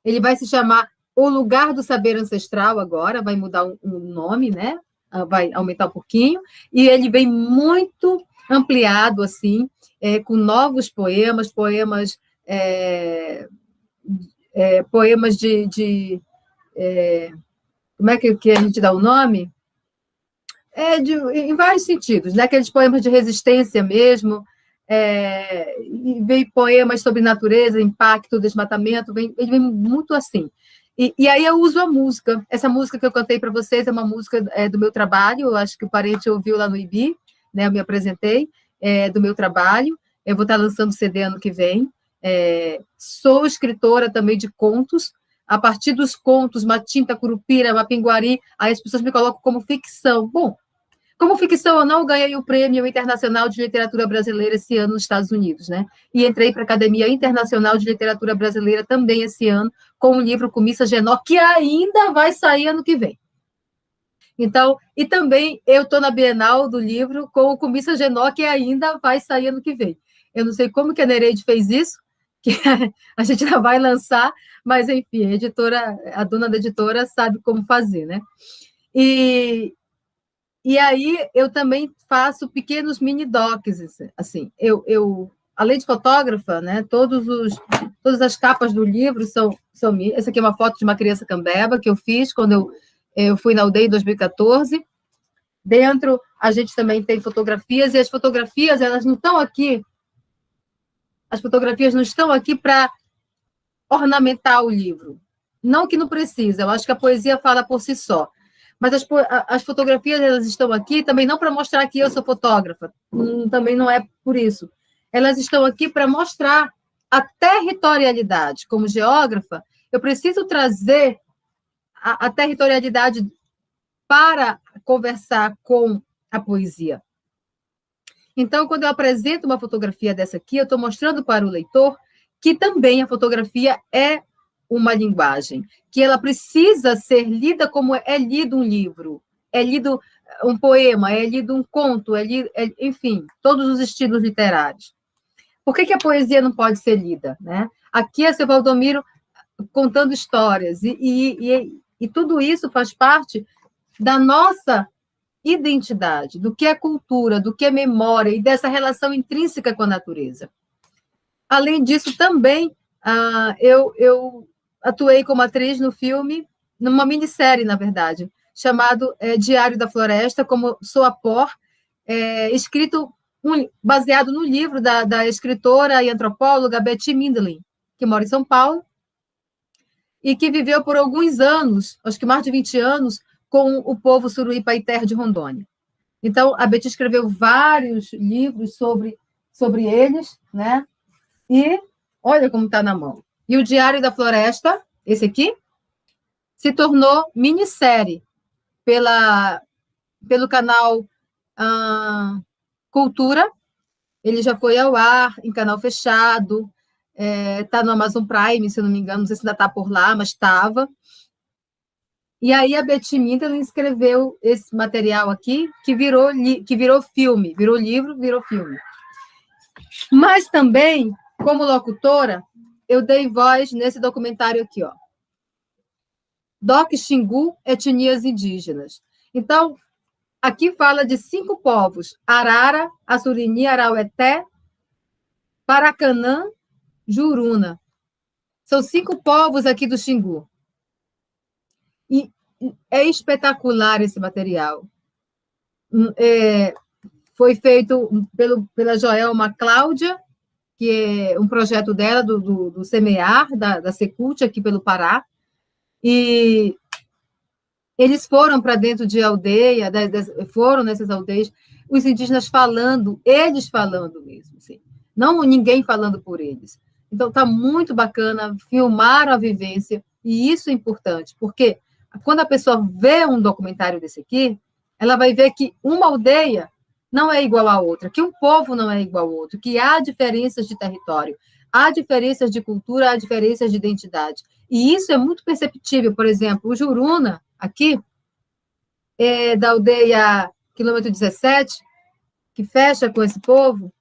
Ele vai se chamar O Lugar do Saber Ancestral agora, vai mudar o nome, né? Vai aumentar um pouquinho, e ele vem muito ampliado, assim, com novos poemas de como é que a gente dá o nome? Em vários sentidos, né? Aqueles poemas de resistência mesmo, e vem poemas sobre natureza, impacto, desmatamento, ele vem muito assim. E aí eu uso a música. Essa música que eu cantei para vocês é uma música do meu trabalho, eu acho que o parente ouviu lá no IBI, né? Eu me apresentei, do meu trabalho. Eu vou estar lançando CD ano que vem. Sou escritora também de contos. A partir dos contos, Matinta, Curupira, Mapinguari, aí as pessoas me colocam como ficção. Bom, como ficção, eu não ganhei o Prêmio Internacional de Literatura Brasileira esse ano nos Estados Unidos, né? E entrei para a Academia Internacional de Literatura Brasileira também esse ano, com o livro Comissa Genó, que ainda vai sair ano que vem. Então, e também eu estou na Bienal do livro com o Comissa Genó, que ainda vai sair ano que vem. Eu não sei como que a Nereide fez isso, que a gente já vai lançar, mas, enfim, a dona da editora sabe como fazer, né? E aí eu também faço pequenos mini-docs, assim, eu além de fotógrafa, né, todas as capas do livro são minhas. Essa aqui é uma foto de uma criança cambeba que eu fiz quando eu fui na aldeia em 2014. Dentro, a gente também tem fotografias, e as fotografias, elas não estão aqui, as fotografias não estão aqui para ornamentar o livro. Não que não precisa, eu acho que a poesia fala por si só. Mas as fotografias, elas estão aqui também não para mostrar que eu sou fotógrafa, também não é por isso. Elas estão aqui para mostrar a territorialidade. Como geógrafa, eu preciso trazer a territorialidade para conversar com a poesia. Então, quando eu apresento uma fotografia dessa aqui, eu estou mostrando para o leitor que também a fotografia é uma linguagem, que ela precisa ser lida como é lido um livro, é lido um poema, é lido um conto, enfim, todos os estilos literários. Por que a poesia não pode ser lida, né? Aqui é seu Valdomiro contando histórias, e tudo isso faz parte da nossa identidade, do que é cultura, do que é memória, e dessa relação intrínseca com a natureza. Além disso, também, eu atuei como atriz no filme, numa minissérie, na verdade, chamado Diário da Floresta, como Soapor, escrito, baseado no livro da escritora e antropóloga Betty Mindlin, que mora em São Paulo, e que viveu por alguns anos, acho que mais de 20 anos, com o povo Suruí Paiter de Rondônia. Então, a Betty escreveu vários livros sobre sobre eles, né? E olha como está na mão. E o Diário da Floresta, esse aqui, se tornou minissérie pelo canal Cultura. Ele já foi ao ar em canal fechado, está no Amazon Prime, se eu não me engano, não sei se ainda está por lá, mas estava. E aí a Betty Midler escreveu esse material aqui, que virou filme, virou livro, virou filme. Mas também, como locutora, eu dei voz nesse documentário aqui, ó. Doc Xingu, etnias indígenas. Então, aqui fala de 5 povos: Arara, Assurini, Araueté, Paracanã, Juruna. São 5 povos aqui do Xingu. E é espetacular esse material. Foi feito pela Joelma Cláudia, que é um projeto dela, do Semear, da Secult, aqui pelo Pará. E eles foram para dentro de aldeia, foram nessas aldeias, os indígenas falando, eles falando mesmo, assim. Não ninguém falando por eles. Então, está muito bacana, filmaram a vivência, e isso é importante, porque quando a pessoa vê um documentário desse aqui, ela vai ver que uma aldeia não é igual à outra, que um povo não é igual ao outro, que há diferenças de território, há diferenças de cultura, há diferenças de identidade. E isso é muito perceptível. Por exemplo, o Juruna, aqui, da aldeia quilômetro 17, que fecha com esse povo,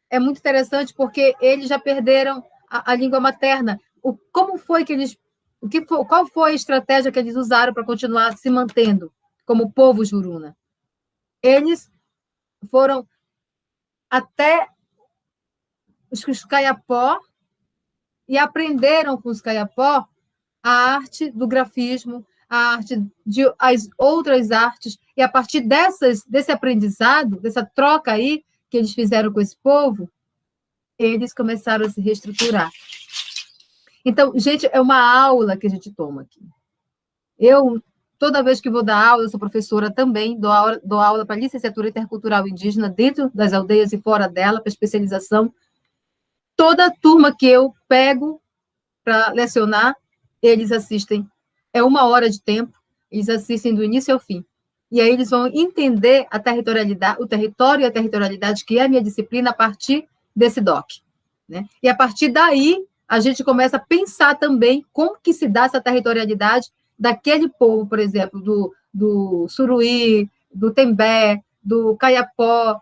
é muito interessante porque eles já perderam a língua materna. Como foi que eles... qual foi a estratégia que eles usaram para continuar se mantendo como povo Juruna? Eles foram até os Caiapó e aprenderam com os Caiapó a arte do grafismo, a arte de as outras artes, e a partir desse aprendizado, dessa troca aí que eles fizeram com esse povo, eles começaram a se reestruturar. Então, gente, é uma aula que a gente toma aqui. Eu, toda vez que vou dar aula, eu sou professora também, dou aula para licenciatura intercultural indígena, dentro das aldeias e fora dela, para especialização. Toda turma que eu pego para lecionar, eles assistem. É 1 hora de tempo, eles assistem do início ao fim. E aí eles vão entender a territorialidade, o território e a territorialidade, que é a minha disciplina, a partir desse doc. Né? E a partir daí, a gente começa a pensar também como que se dá essa territorialidade daquele povo, por exemplo, do Suruí, do Tembé, do Caiapó,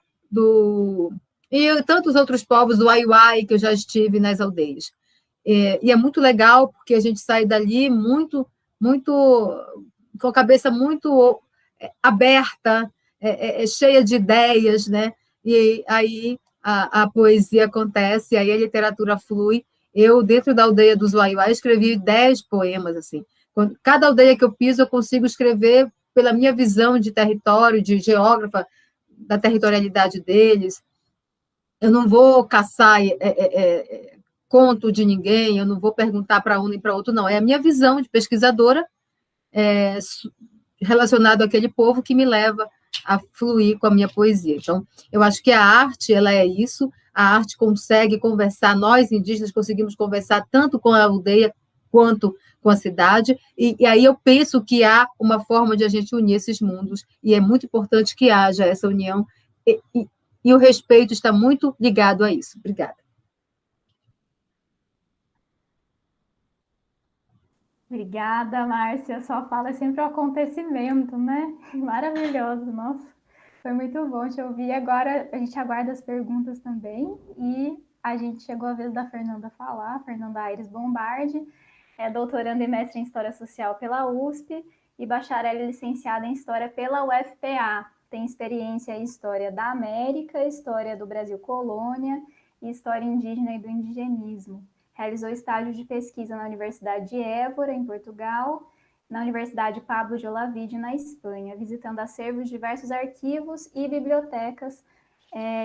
e tantos outros povos, do Aiuai, que eu já estive nas aldeias. E é muito legal, porque a gente sai dali muito com a cabeça muito aberta, cheia de ideias, né? E aí a poesia acontece, aí a literatura flui. Eu, dentro da aldeia dos Uaiuai, escrevi 10 poemas, assim. Cada aldeia que eu piso, eu consigo escrever pela minha visão de território, de geógrafa, da territorialidade deles. Eu não vou caçar conto de ninguém, eu não vou perguntar para um nem para outro, não. É a minha visão de pesquisadora relacionado àquele povo que me leva a fluir com a minha poesia. Então, eu acho que a arte, ela é isso, a arte consegue conversar, nós indígenas conseguimos conversar tanto com a aldeia quanto com a cidade, e aí eu penso que há uma forma de a gente unir esses mundos, e é muito importante que haja essa união, e o respeito está muito ligado a isso. Obrigada. Obrigada, Márcia. Sua fala é sempre um acontecimento, né? Maravilhoso, nossa. Foi muito bom te ouvir. Agora a gente aguarda as perguntas também. E a gente chegou a vez da Fernanda falar, Fernanda Aires Bombardi, é doutoranda e mestre em História Social pela USP e bacharel e licenciada em História pela UFPA. Tem experiência em História da América, História do Brasil Colônia e História Indígena e do Indigenismo. Realizou estágio de pesquisa na Universidade de Évora, em Portugal, na Universidade Pablo de Olavide, na Espanha, visitando acervos de diversos arquivos e bibliotecas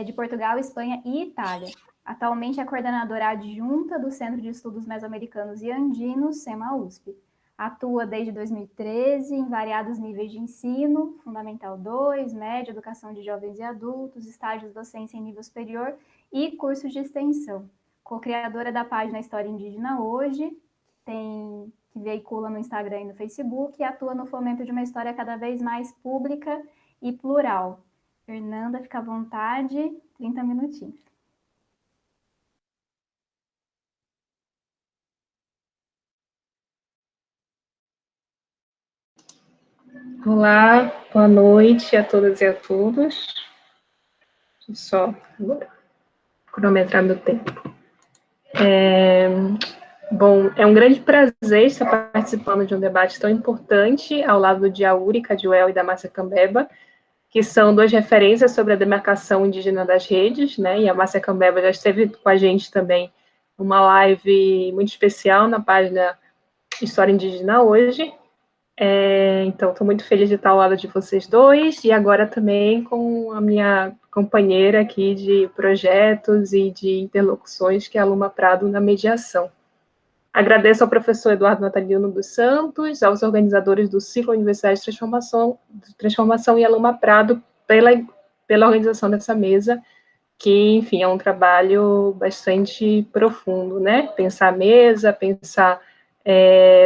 de Portugal, Espanha e Itália. Atualmente é coordenadora adjunta do Centro de Estudos Mesoamericanos e Andinos, SEMA-USP. Atua desde 2013 em variados níveis de ensino, Fundamental 2, Médio, Educação de Jovens e Adultos, estágios de docência em nível superior e cursos de extensão. Co-criadora da página História Indígena Hoje, que veicula no Instagram e no Facebook, e atua no fomento de uma história cada vez mais pública e plural. Fernanda, fica à vontade, 30 minutinhos. Olá, boa noite a todas e a todos. Deixa eu só cronometrar meu tempo. Bom, é um grande prazer estar participando de um debate tão importante ao lado do Diauri, Caduel e da Márcia Cambeba, que são duas referências sobre a demarcação indígena das redes, né? E a Márcia Cambeba já esteve com a gente também numa live muito especial na página História Indígena Hoje. Então, estou muito feliz de estar ao lado de vocês dois, e agora também com a minha companheira aqui de projetos e de interlocuções, que é a Luma Prado, na mediação. Agradeço ao professor Eduardo Natalino dos Santos, aos organizadores do Ciclo Universidade de Transformação e a Luma Prado pela organização dessa mesa, que, enfim, é um trabalho bastante profundo, né? Pensar a mesa, pensar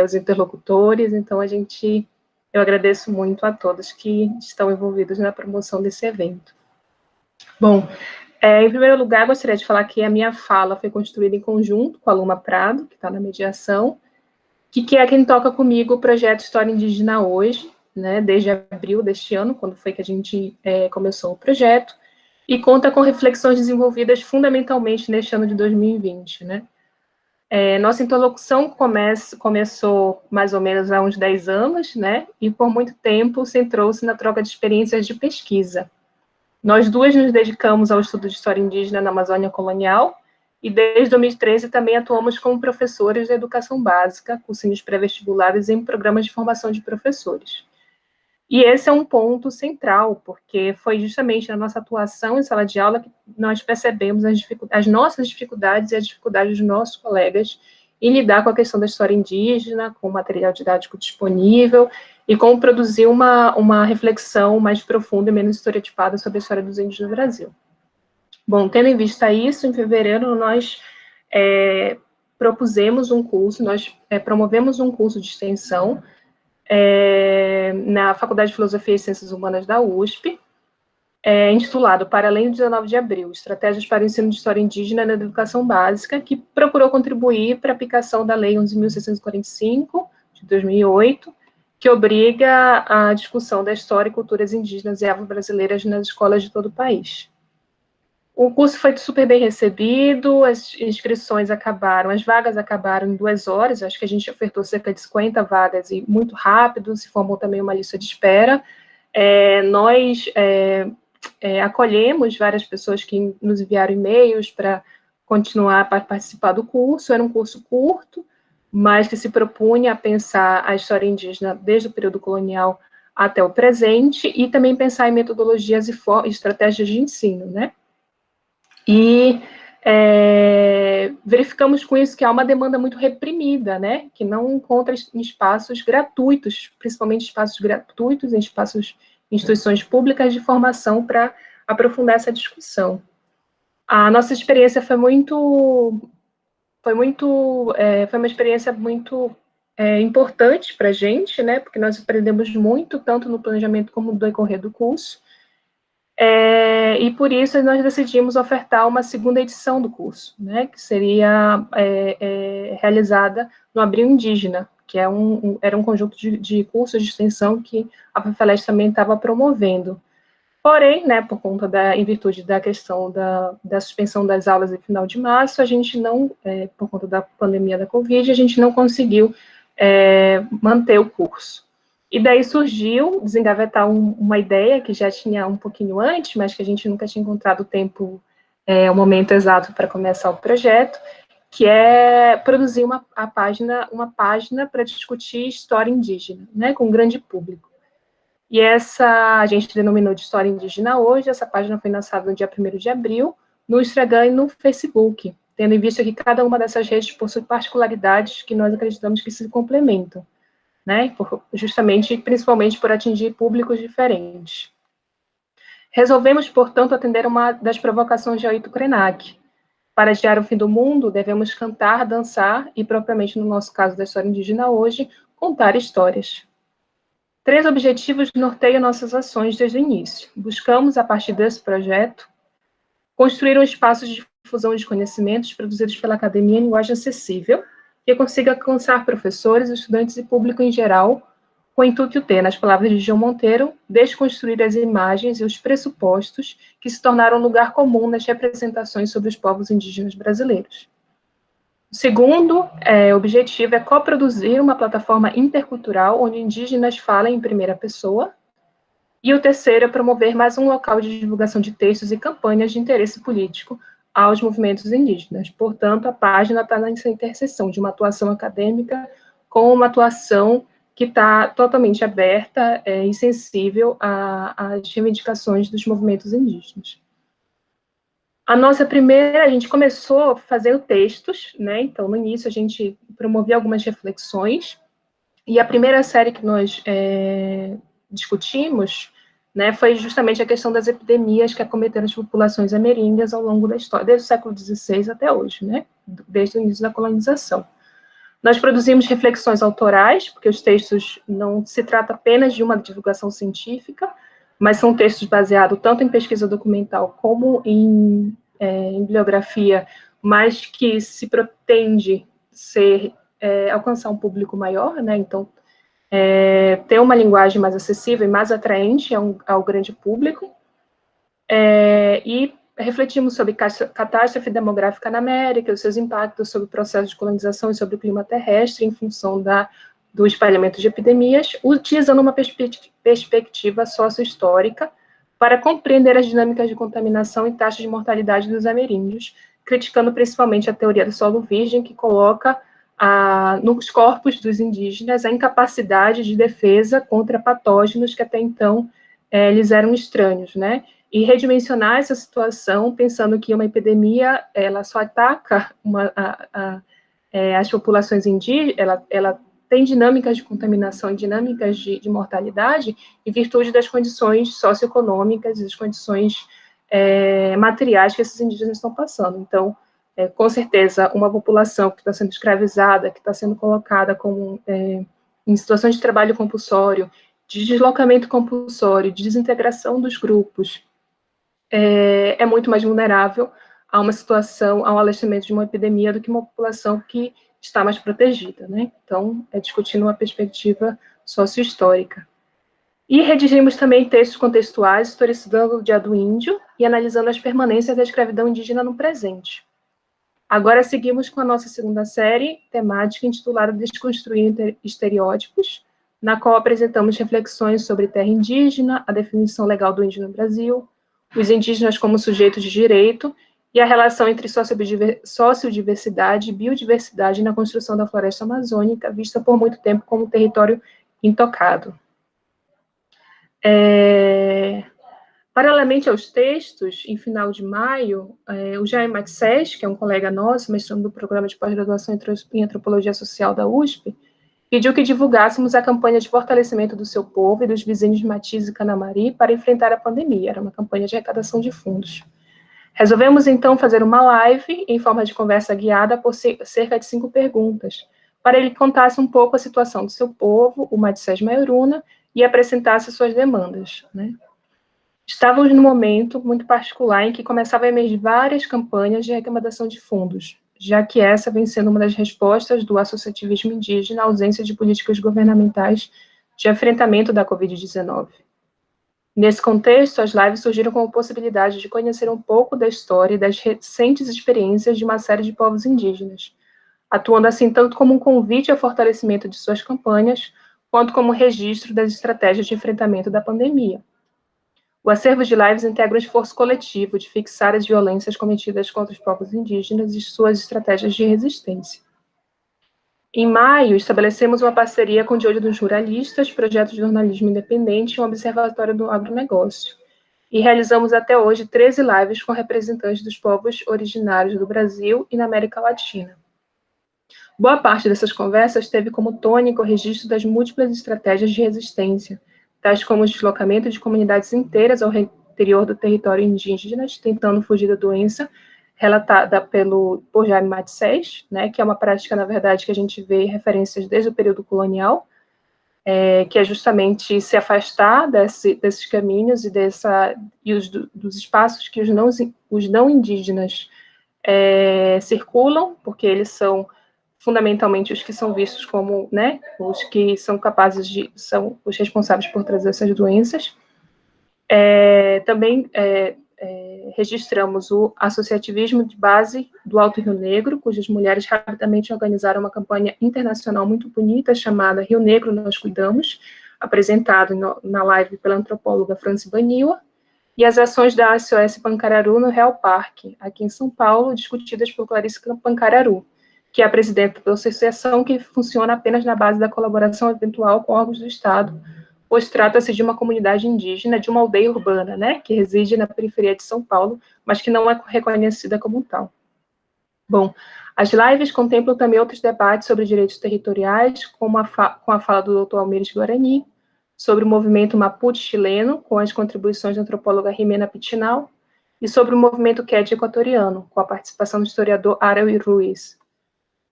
os interlocutores. Então, eu agradeço muito a todos que estão envolvidos na promoção desse evento. Bom, em primeiro lugar, gostaria de falar que a minha fala foi construída em conjunto com a Luma Prado, que está na mediação, que é quem toca comigo o projeto História Indígena Hoje, né, desde abril deste ano, quando foi que a gente começou o projeto, e conta com reflexões desenvolvidas fundamentalmente neste ano de 2020, né. Nossa interlocução começou mais ou menos há uns 10 anos, né, e por muito tempo centrou-se na troca de experiências de pesquisa. Nós duas nos dedicamos ao estudo de história indígena na Amazônia colonial, e desde 2013 também atuamos como professores de educação básica, cursinhos pré-vestibulares em programas de formação de professores. E esse é um ponto central, porque foi justamente na nossa atuação em sala de aula que nós percebemos as nossas dificuldades e as dificuldades dos nossos colegas em lidar com a questão da história indígena, com o material didático disponível, e como produzir uma reflexão mais profunda e menos estereotipada sobre a história dos índios no Brasil. Bom, tendo em vista isso, em fevereiro nós propusemos um curso, nós promovemos um curso de extensão na Faculdade de Filosofia e Ciências Humanas da USP, intitulado Para Além do 19 de Abril, Estratégias para o Ensino de História Indígena na Educação Básica, que procurou contribuir para a aplicação da Lei 11.645, de 2008, que obriga a discussão da história e culturas indígenas e afro-brasileiras nas escolas de todo o país. O curso foi super bem recebido, as inscrições acabaram, as vagas acabaram em 2 horas, acho que a gente ofertou cerca de 50 vagas e muito rápido, se formou também uma lista de espera. Nós acolhemos várias pessoas que nos enviaram e-mails para continuar para participar do curso. Era um curso curto, mas que se propunha a pensar a história indígena desde o período colonial até o presente, e também pensar em metodologias e estratégias de ensino, né? E verificamos com isso que há uma demanda muito reprimida, né, que não encontra em espaços gratuitos, principalmente espaços gratuitos, em instituições públicas de formação para aprofundar essa discussão. A nossa experiência foi uma experiência muito importante para a gente, né, porque nós aprendemos muito, tanto no planejamento como no decorrer do curso. E por isso nós decidimos ofertar uma segunda edição do curso, né, que seria realizada no Abril Indígena, que era um conjunto de cursos de extensão que a FEFELESH também estava promovendo. Porém, né, em virtude da questão da suspensão das aulas em final de março, a gente não, por conta da pandemia da Covid, a gente não conseguiu manter o curso. E daí surgiu desengavetar uma ideia que já tinha um pouquinho antes, mas que a gente nunca tinha encontrado o tempo, o momento exato para começar o projeto, que é produzir uma página para discutir história indígena, né, com um grande público. E a gente denominou de História Indígena Hoje. Essa página foi lançada no dia 1º de abril, no Instagram e no Facebook, tendo em vista que cada uma dessas redes possui particularidades que nós acreditamos que se complementam, né, principalmente por atingir públicos diferentes. Resolvemos, portanto, atender uma das provocações de Ailton Krenak. Para adiar o fim do mundo, devemos cantar, dançar e, propriamente no nosso caso da história indígena hoje, contar histórias. 3 objetivos norteiam nossas ações desde o início. Buscamos, a partir desse projeto, construir um espaço de difusão de conhecimentos produzidos pela academia em linguagem acessível, que consiga alcançar professores, estudantes e público em geral, com o intuito de, nas palavras de João Monteiro, desconstruir as imagens e os pressupostos que se tornaram lugar comum nas representações sobre os povos indígenas brasileiros. O segundo objetivo é coproduzir uma plataforma intercultural onde indígenas falem em primeira pessoa. E o terceiro é promover mais um local de divulgação de textos e campanhas de interesse político aos movimentos indígenas. Portanto, a página está nessa interseção de uma atuação acadêmica com uma atuação que está totalmente aberta e sensível às reivindicações dos movimentos indígenas. A gente começou fazendo textos, né? Então, no início, a gente promovia algumas reflexões, e a primeira série que nós discutimos, né, foi justamente a questão das epidemias que acometeram as populações ameríndias ao longo da história, desde o século XVI até hoje, né? Desde o início da colonização. Nós produzimos reflexões autorais, porque os textos não se trata apenas de uma divulgação científica, mas são textos baseados tanto em pesquisa documental como em bibliografia, mas que se pretende alcançar um público maior, né? Então, ter uma linguagem mais acessível e mais atraente ao grande público, e refletimos sobre catástrofe demográfica na América, os seus impactos sobre o processo de colonização e sobre o clima terrestre em função do espalhamento de epidemias, utilizando uma perspectiva sociohistórica para compreender as dinâmicas de contaminação e taxas de mortalidade dos ameríndios, criticando principalmente a teoria do solo virgem, que coloca nos corpos dos indígenas a incapacidade de defesa contra patógenos que até então lhes eram estranhos, né? E redimensionar essa situação, pensando que uma epidemia ela só ataca as populações indígenas, ela tem dinâmicas de contaminação e dinâmicas de mortalidade em virtude das condições socioeconômicas e das condições materiais que esses indígenas estão passando. Então, com certeza, uma população que está sendo escravizada, que está sendo colocada em situações de trabalho compulsório, de deslocamento compulsório, de desintegração dos grupos, é muito mais vulnerável a uma situação, ao alastramento de uma epidemia do que uma população que está mais protegida, né? Então, discutindo uma perspectiva sociohistórica. E redigimos também textos contextuais, historicizando o Dia do Índio e analisando as permanências da escravidão indígena no presente. Agora seguimos com a nossa segunda série temática intitulada Desconstruir Estereótipos, na qual apresentamos reflexões sobre terra indígena, a definição legal do índio no Brasil, os indígenas como sujeitos de direito e a relação entre sociodiversidade e biodiversidade na construção da floresta amazônica, vista por muito tempo como território intocado. Paralelamente aos textos, em final de maio, o Jair Matsés, que é um colega nosso, mestrando do programa de pós-graduação em Antropologia Social da USP, pediu que divulgássemos a campanha de fortalecimento do seu povo e dos vizinhos de Matiz e Canamari para enfrentar a pandemia. Era uma campanha de arrecadação de fundos. Resolvemos, então, fazer uma live em forma de conversa guiada por cerca de 5 perguntas, para ele contasse um pouco a situação do seu povo, o Matsés Maioruna, e apresentasse suas demandas, né? Estávamos num momento muito particular em que começava a emergir várias campanhas de arrecadação de fundos, já que essa vem sendo uma das respostas do associativismo indígena à ausência de políticas governamentais de enfrentamento da Covid-19. Nesse contexto, as lives surgiram como possibilidade de conhecer um pouco da história e das recentes experiências de uma série de povos indígenas, atuando assim tanto como um convite ao fortalecimento de suas campanhas, quanto como registro das estratégias de enfrentamento da pandemia. O acervo de lives integra um esforço coletivo de fixar as violências cometidas contra os povos indígenas e suas estratégias de resistência. Em maio, estabelecemos uma parceria com o De Olho dos Ruralistas, projeto de jornalismo independente e um observatório do agronegócio. E realizamos até hoje 13 lives com representantes dos povos originários do Brasil e na América Latina. Boa parte dessas conversas teve como tônica o registro das múltiplas estratégias de resistência, tais como o deslocamento de comunidades inteiras ao interior do território indígena, tentando fugir da doença, relatada por Jaime Matsés, né, que é uma prática, na verdade, que a gente vê referências desde o período colonial, que é justamente se afastar desses caminhos dos espaços que os não indígenas circulam, porque eles são fundamentalmente os que são vistos como, né, os que são são os responsáveis por trazer essas doenças. Também registramos o associativismo de base do Alto Rio Negro, cujas mulheres rapidamente organizaram uma campanha internacional muito bonita chamada Rio Negro Nós Cuidamos, apresentado na live pela antropóloga Franci Baniwa, e as ações da SOS Pancararu no Real Parque, aqui em São Paulo, discutidas por Clarice Pancararu, que é a presidenta da associação, que funciona apenas na base da colaboração eventual com órgãos do Estado, pois trata-se de uma comunidade indígena, de uma aldeia urbana, né, que reside na periferia de São Paulo, mas que não é reconhecida como tal. Bom, as lives contemplam também outros debates sobre direitos territoriais, com a fala do Dr. Almires Guarani, sobre o movimento Mapuche chileno, com as contribuições da antropóloga Jimena Pitinal, e sobre o movimento Quechua equatoriano, com a participação do historiador Araui Ruiz.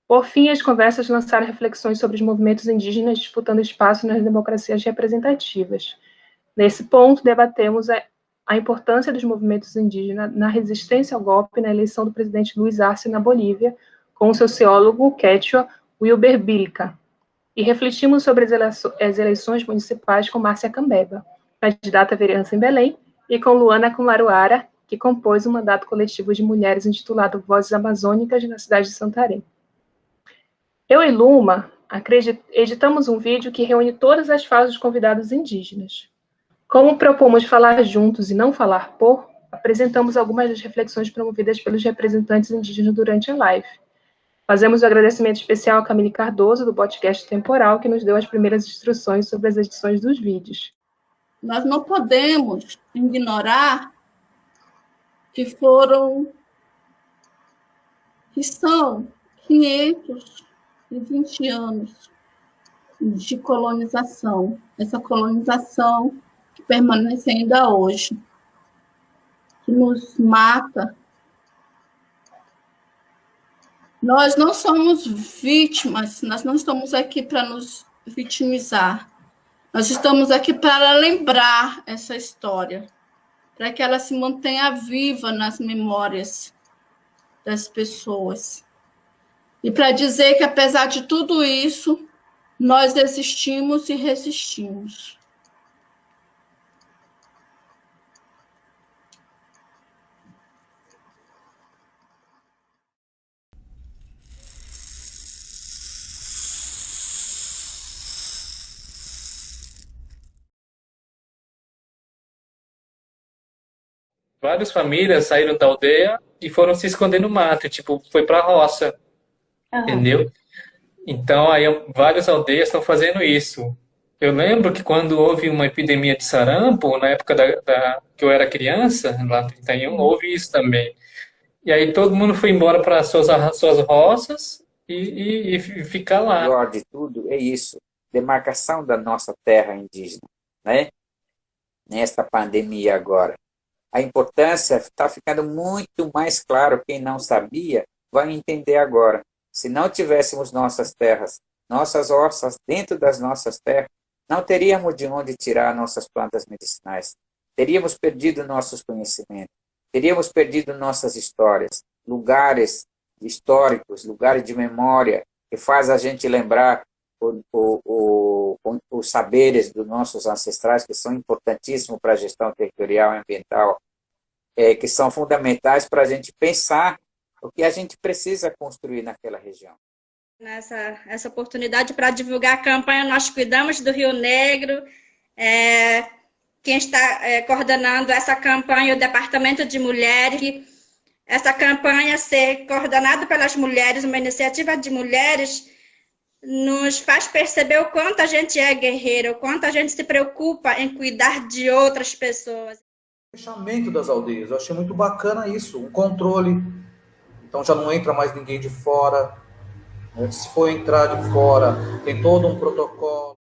Por fim, as conversas lançaram reflexões sobre os movimentos indígenas disputando espaço nas democracias representativas. Nesse ponto, debatemos a importância dos movimentos indígenas na resistência ao golpe na eleição do presidente Luiz Arce na Bolívia, com o sociólogo quechua Wilber Bilka, e refletimos sobre as eleições municipais com Márcia Cambeba, candidata à vereança em Belém, e com Luana Kunlaruara, que compôs um mandato coletivo de mulheres intitulado Vozes Amazônicas na cidade de Santarém. Eu e Luma editamos um vídeo que reúne todas as falas dos convidados indígenas. Como propomos falar juntos e não falar por, apresentamos algumas das reflexões promovidas pelos representantes indígenas durante a live. Fazemos um agradecimento especial a Camille Cardoso, do podcast Temporal, que nos deu as primeiras instruções sobre as edições dos vídeos. Nós não podemos ignorar que são 520 anos de colonização, essa colonização que permanece ainda hoje, que nos mata. Nós não somos vítimas, nós não estamos aqui para nos vitimizar, nós estamos aqui para lembrar essa história, para que ela se mantenha viva nas memórias das pessoas. E para dizer que, apesar de tudo isso, nós existimos e resistimos. Várias famílias saíram da aldeia e foram se esconder no mato, tipo, foi para a roça, entendeu? Então, aí várias aldeias estão fazendo isso. Eu lembro que quando houve uma epidemia de sarampo, na época que eu era criança, lá em 31, houve isso também. E aí todo mundo foi embora para suas roças e ficar O lá. pior de tudo é isso, demarcação da nossa terra indígena, né? Nesta pandemia agora. A importância está ficando muito mais claro. Quem não sabia vai entender agora. Se não tivéssemos nossas terras, nossas hortas dentro das nossas terras, não teríamos de onde tirar nossas plantas medicinais. Teríamos perdido nossos conhecimentos. Teríamos perdido nossas histórias, lugares históricos, lugares de memória, que faz a gente lembrar os saberes dos nossos ancestrais, que são importantíssimos para a gestão territorial e ambiental, que são fundamentais para a gente pensar o que a gente precisa construir naquela região. Essa oportunidade para divulgar a campanha Nós Cuidamos do Rio Negro. Quem está coordenando essa campanha é o Departamento de Mulheres. Essa campanha ser coordenada pelas mulheres, uma iniciativa de mulheres, nos faz perceber o quanto a gente é guerreira, o quanto a gente se preocupa em cuidar de outras pessoas. Fechamento das aldeias, eu achei muito bacana isso, um controle. Então já não entra mais ninguém de fora. Se for entrar de fora, tem todo um protocolo.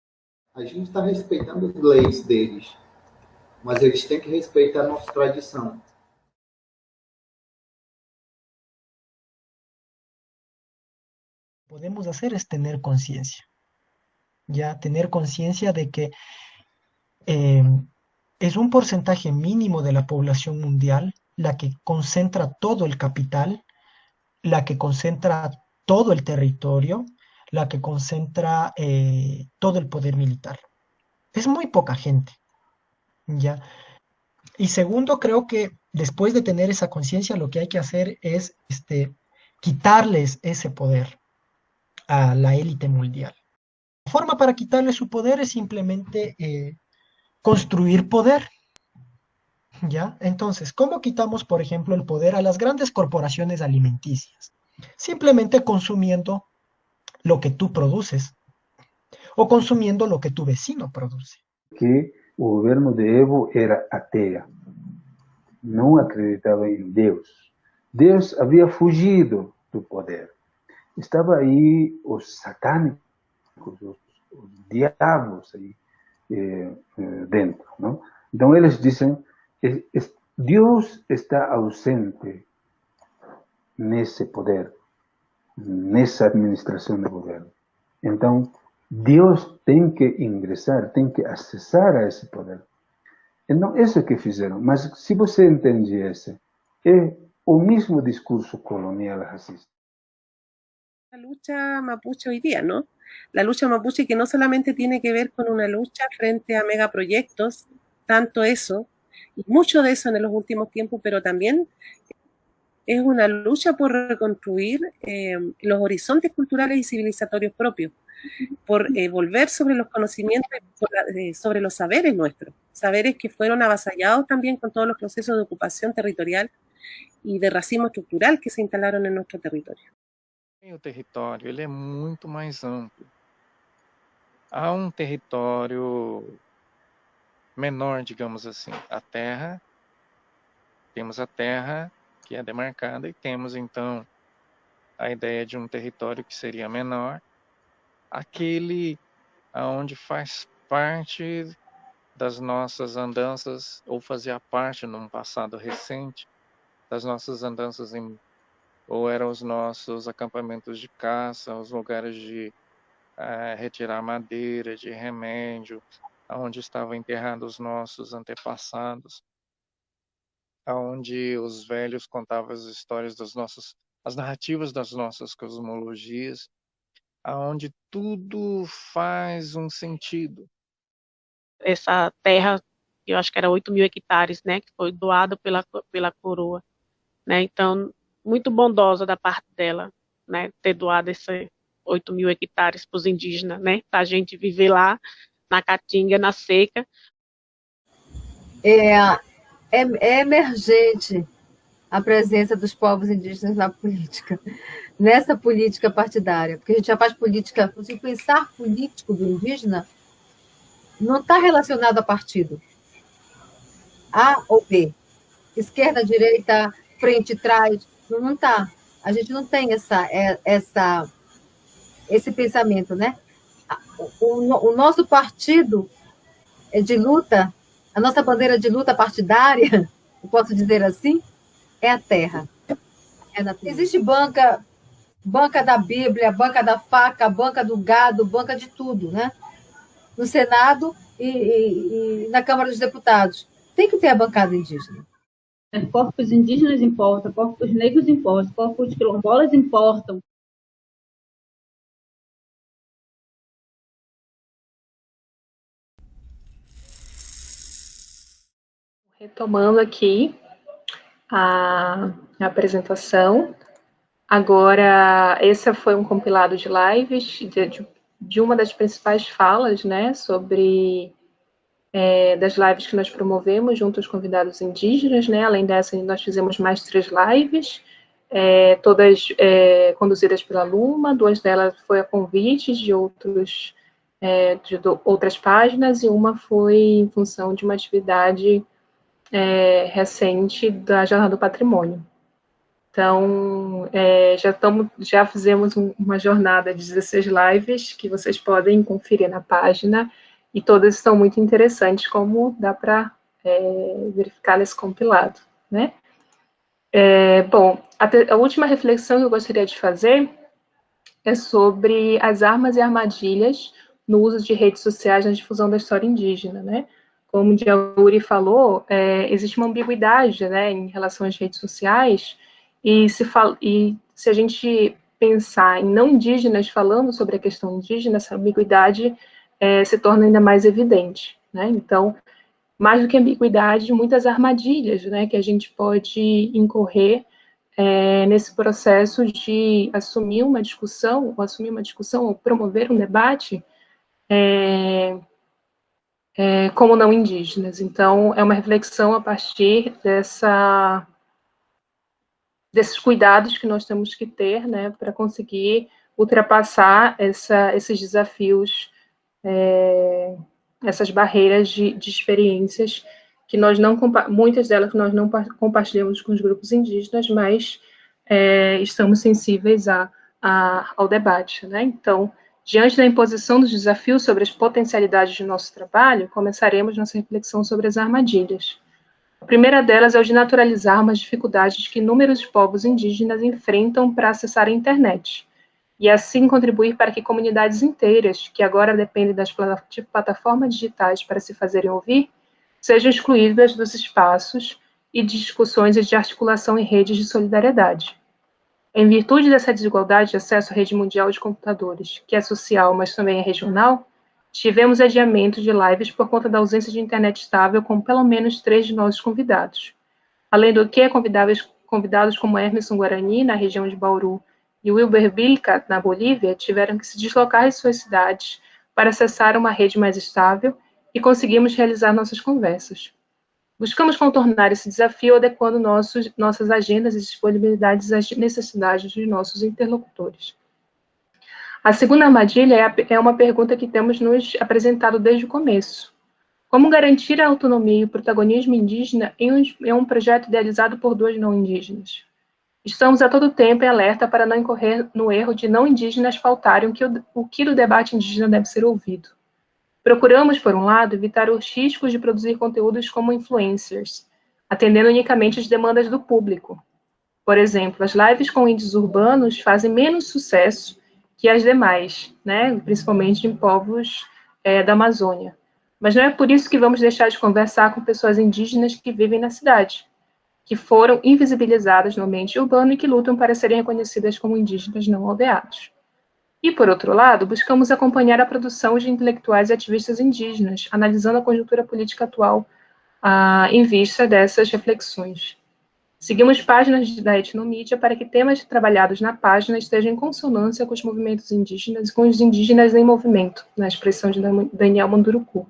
A gente está respeitando as leis deles. mas eles têm que respeitar a nossa tradição. Podemos hacer es tener conciencia, ya tener conciencia de que es un porcentaje mínimo de la población mundial la que concentra todo el capital, la que concentra todo el territorio, la que concentra todo el poder militar. Es muy poca gente, ¿ya? Y segundo, creo que después de tener esa conciencia, lo que hay que hacer es quitarles ese poder a la élite mundial. La forma para quitarles su poder es simplemente construir poder, ¿ya? Entonces, ¿cómo quitamos, por ejemplo, el poder a las grandes corporaciones alimenticias? Simplemente consumiendo lo que tú produces o consumiendo lo que tu vecino produce. Que o governo de Evo era ateu, não acreditava em Deus. Deus havia fugido do poder. Estava aí os satânicos, os diabos aí dentro, não? Então eles dizem que Deus está ausente nesse poder, nessa administração do governo. Então Deus tem que ingressar, tem que acessar a esse poder. Então, isso que fizeram. Mas se você entende esse, é o mesmo discurso colonial racista. La lucha mapuche hoy día, ¿no? La lucha mapuche que no solamente tiene que ver con una lucha frente a megaproyectos, tanto eso, y mucho de eso en los últimos tiempos, pero también es una lucha por reconstruir los horizontes culturales y civilizatorios propios, por volver sobre los conocimientos, sobre los saberes nuestros, saberes que fueron avasallados también con todos los procesos de ocupación territorial y de racismo estructural que se instalaron en nuestro territorio. O território ele é muito mais amplo. Há um território menor, digamos assim, a terra, temos a terra que é demarcada e temos então a ideia de um território que seria menor, aquele onde faz parte das nossas andanças, ou fazia parte num passado recente, das nossas andanças ou eram os nossos acampamentos de caça, os lugares de retirar madeira, de remédio, onde estavam enterrados os nossos antepassados, onde os velhos contavam as histórias as narrativas das nossas cosmologias, aonde tudo faz um sentido. Essa terra, eu acho que era 8.000 hectares, né, que foi doada pela coroa, né, então, muito bondosa da parte dela, né, ter doado esses 8.000 hectares para os indígenas, né, para a gente viver lá, na caatinga, na seca. É emergente a presença dos povos indígenas na política, nessa política partidária, porque a gente já faz política, se pensar político do indígena, não está relacionado a partido, A ou B, esquerda, direita, frente, trás, não está. A gente não tem esse pensamento, né? O nosso partido é de luta, a nossa bandeira de luta partidária, eu posso dizer assim, é a terra. Existe banca da Bíblia, banca da faca, banca do gado, banca de tudo, né? No Senado e na Câmara dos Deputados. Tem que ter a bancada indígena. Corpos indígenas importam, corpos negros importam, corpos quilombolas importam. Retomando aqui a apresentação. Agora, esse foi um compilado de lives de uma das principais falas, né, sobre das lives que nós promovemos junto aos convidados indígenas, né? Além dessa, nós fizemos mais 3 lives, todas conduzidas pela Luma, 2 delas foi a convites de outras páginas, e uma foi em função de uma atividade recente da Jornada do Patrimônio. Então, já fizemos uma jornada de 16 lives, que vocês podem conferir na página, e todas são muito interessantes, como dá para verificar nesse compilado, né? Bom, a última reflexão que eu gostaria de fazer é sobre as armas e armadilhas no uso de redes sociais na difusão da história indígena, né? Como o Djauri falou, existe uma ambiguidade, né, em relação às redes sociais, e se a gente pensar em não indígenas falando sobre a questão indígena, essa ambiguidade se torna ainda mais evidente, né? Então, mais do que ambiguidade, muitas armadilhas, né, que a gente pode incorrer nesse processo de assumir uma discussão, ou promover um debate como não indígenas. Então, é uma reflexão a partir desses cuidados que nós temos que ter, né, para conseguir ultrapassar esses desafios, essas barreiras de experiências que muitas delas nós não compartilhamos com os grupos indígenas, mas estamos sensíveis ao debate, né? Então, diante da imposição dos desafios sobre as potencialidades de nosso trabalho, começaremos nossa reflexão sobre as armadilhas. A primeira delas é o de naturalizar as dificuldades que inúmeros povos indígenas enfrentam para acessar a internet, e assim contribuir para que comunidades inteiras, que agora dependem das plataformas digitais para se fazerem ouvir, sejam excluídas dos espaços e de discussões e de articulação em redes de solidariedade. Em virtude dessa desigualdade de acesso à rede mundial de computadores, que é social, mas também é regional, tivemos adiamento de lives por conta da ausência de internet estável com pelo menos 3 de nossos convidados. Além do que, convidados como Emerson Guarani, na região de Bauru, e Wilber Vilca, na Bolívia, tiveram que se deslocar de suas cidades para acessar uma rede mais estável e conseguimos realizar nossas conversas. Buscamos contornar esse desafio adequando nossas agendas e disponibilidades às necessidades de nossos interlocutores. A segunda armadilha é uma pergunta que temos nos apresentado desde o começo. Como garantir a autonomia e o protagonismo indígena em um projeto idealizado por 2 não indígenas? Estamos a todo tempo em alerta para não incorrer no erro de não indígenas pautarem o que do debate indígena deve ser ouvido. Procuramos, por um lado, evitar os riscos de produzir conteúdos como influencers, atendendo unicamente às demandas do público. Por exemplo, as lives com índios urbanos fazem menos sucesso que as demais, né, principalmente em povos da Amazônia. Mas não é por isso que vamos deixar de conversar com pessoas indígenas que vivem na cidade, que foram invisibilizadas no ambiente urbano e que lutam para serem reconhecidas como indígenas não aldeados. E, por outro lado, buscamos acompanhar a produção de intelectuais e ativistas indígenas, analisando a conjuntura política atual em vista dessas reflexões. Seguimos páginas da etnomídia para que temas trabalhados na página estejam em consonância com os movimentos indígenas e com os indígenas em movimento, na expressão de Daniel Manduruku.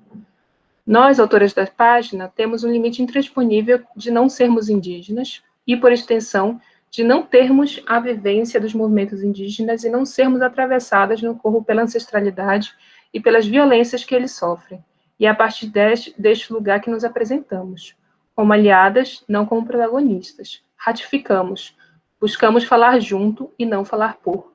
Nós, autoras da página, temos um limite intransponível de não sermos indígenas e, por extensão, de não termos a vivência dos movimentos indígenas e não sermos atravessadas no corpo pela ancestralidade e pelas violências que eles sofrem. E é a partir deste lugar que nos apresentamos, como aliadas, não como protagonistas. Ratificamos, buscamos falar junto e não falar por.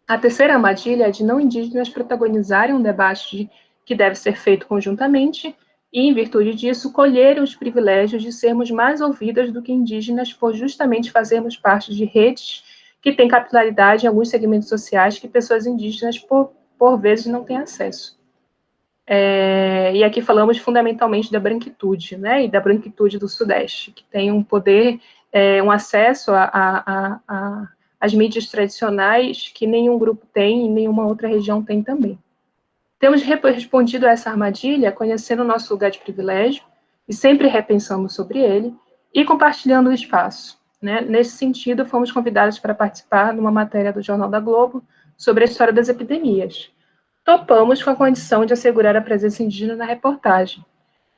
A terceira armadilha é de não indígenas protagonizarem um debate que deve ser feito conjuntamente e, em virtude disso, colherem os privilégios de sermos mais ouvidas do que indígenas por justamente fazermos parte de redes que têm capilaridade em alguns segmentos sociais que pessoas indígenas, por vezes, não têm acesso. E aqui falamos fundamentalmente da branquitude, né, e da branquitude do Sudeste, que tem um poder, um acesso às mídias tradicionais que nenhum grupo tem e nenhuma outra região tem também. Temos respondido a essa armadilha conhecendo o nosso lugar de privilégio e sempre repensando sobre ele e compartilhando o espaço, né? Nesse sentido, fomos convidados para participar de uma matéria do Jornal da Globo sobre a história das epidemias. Topamos com a condição de assegurar a presença indígena na reportagem.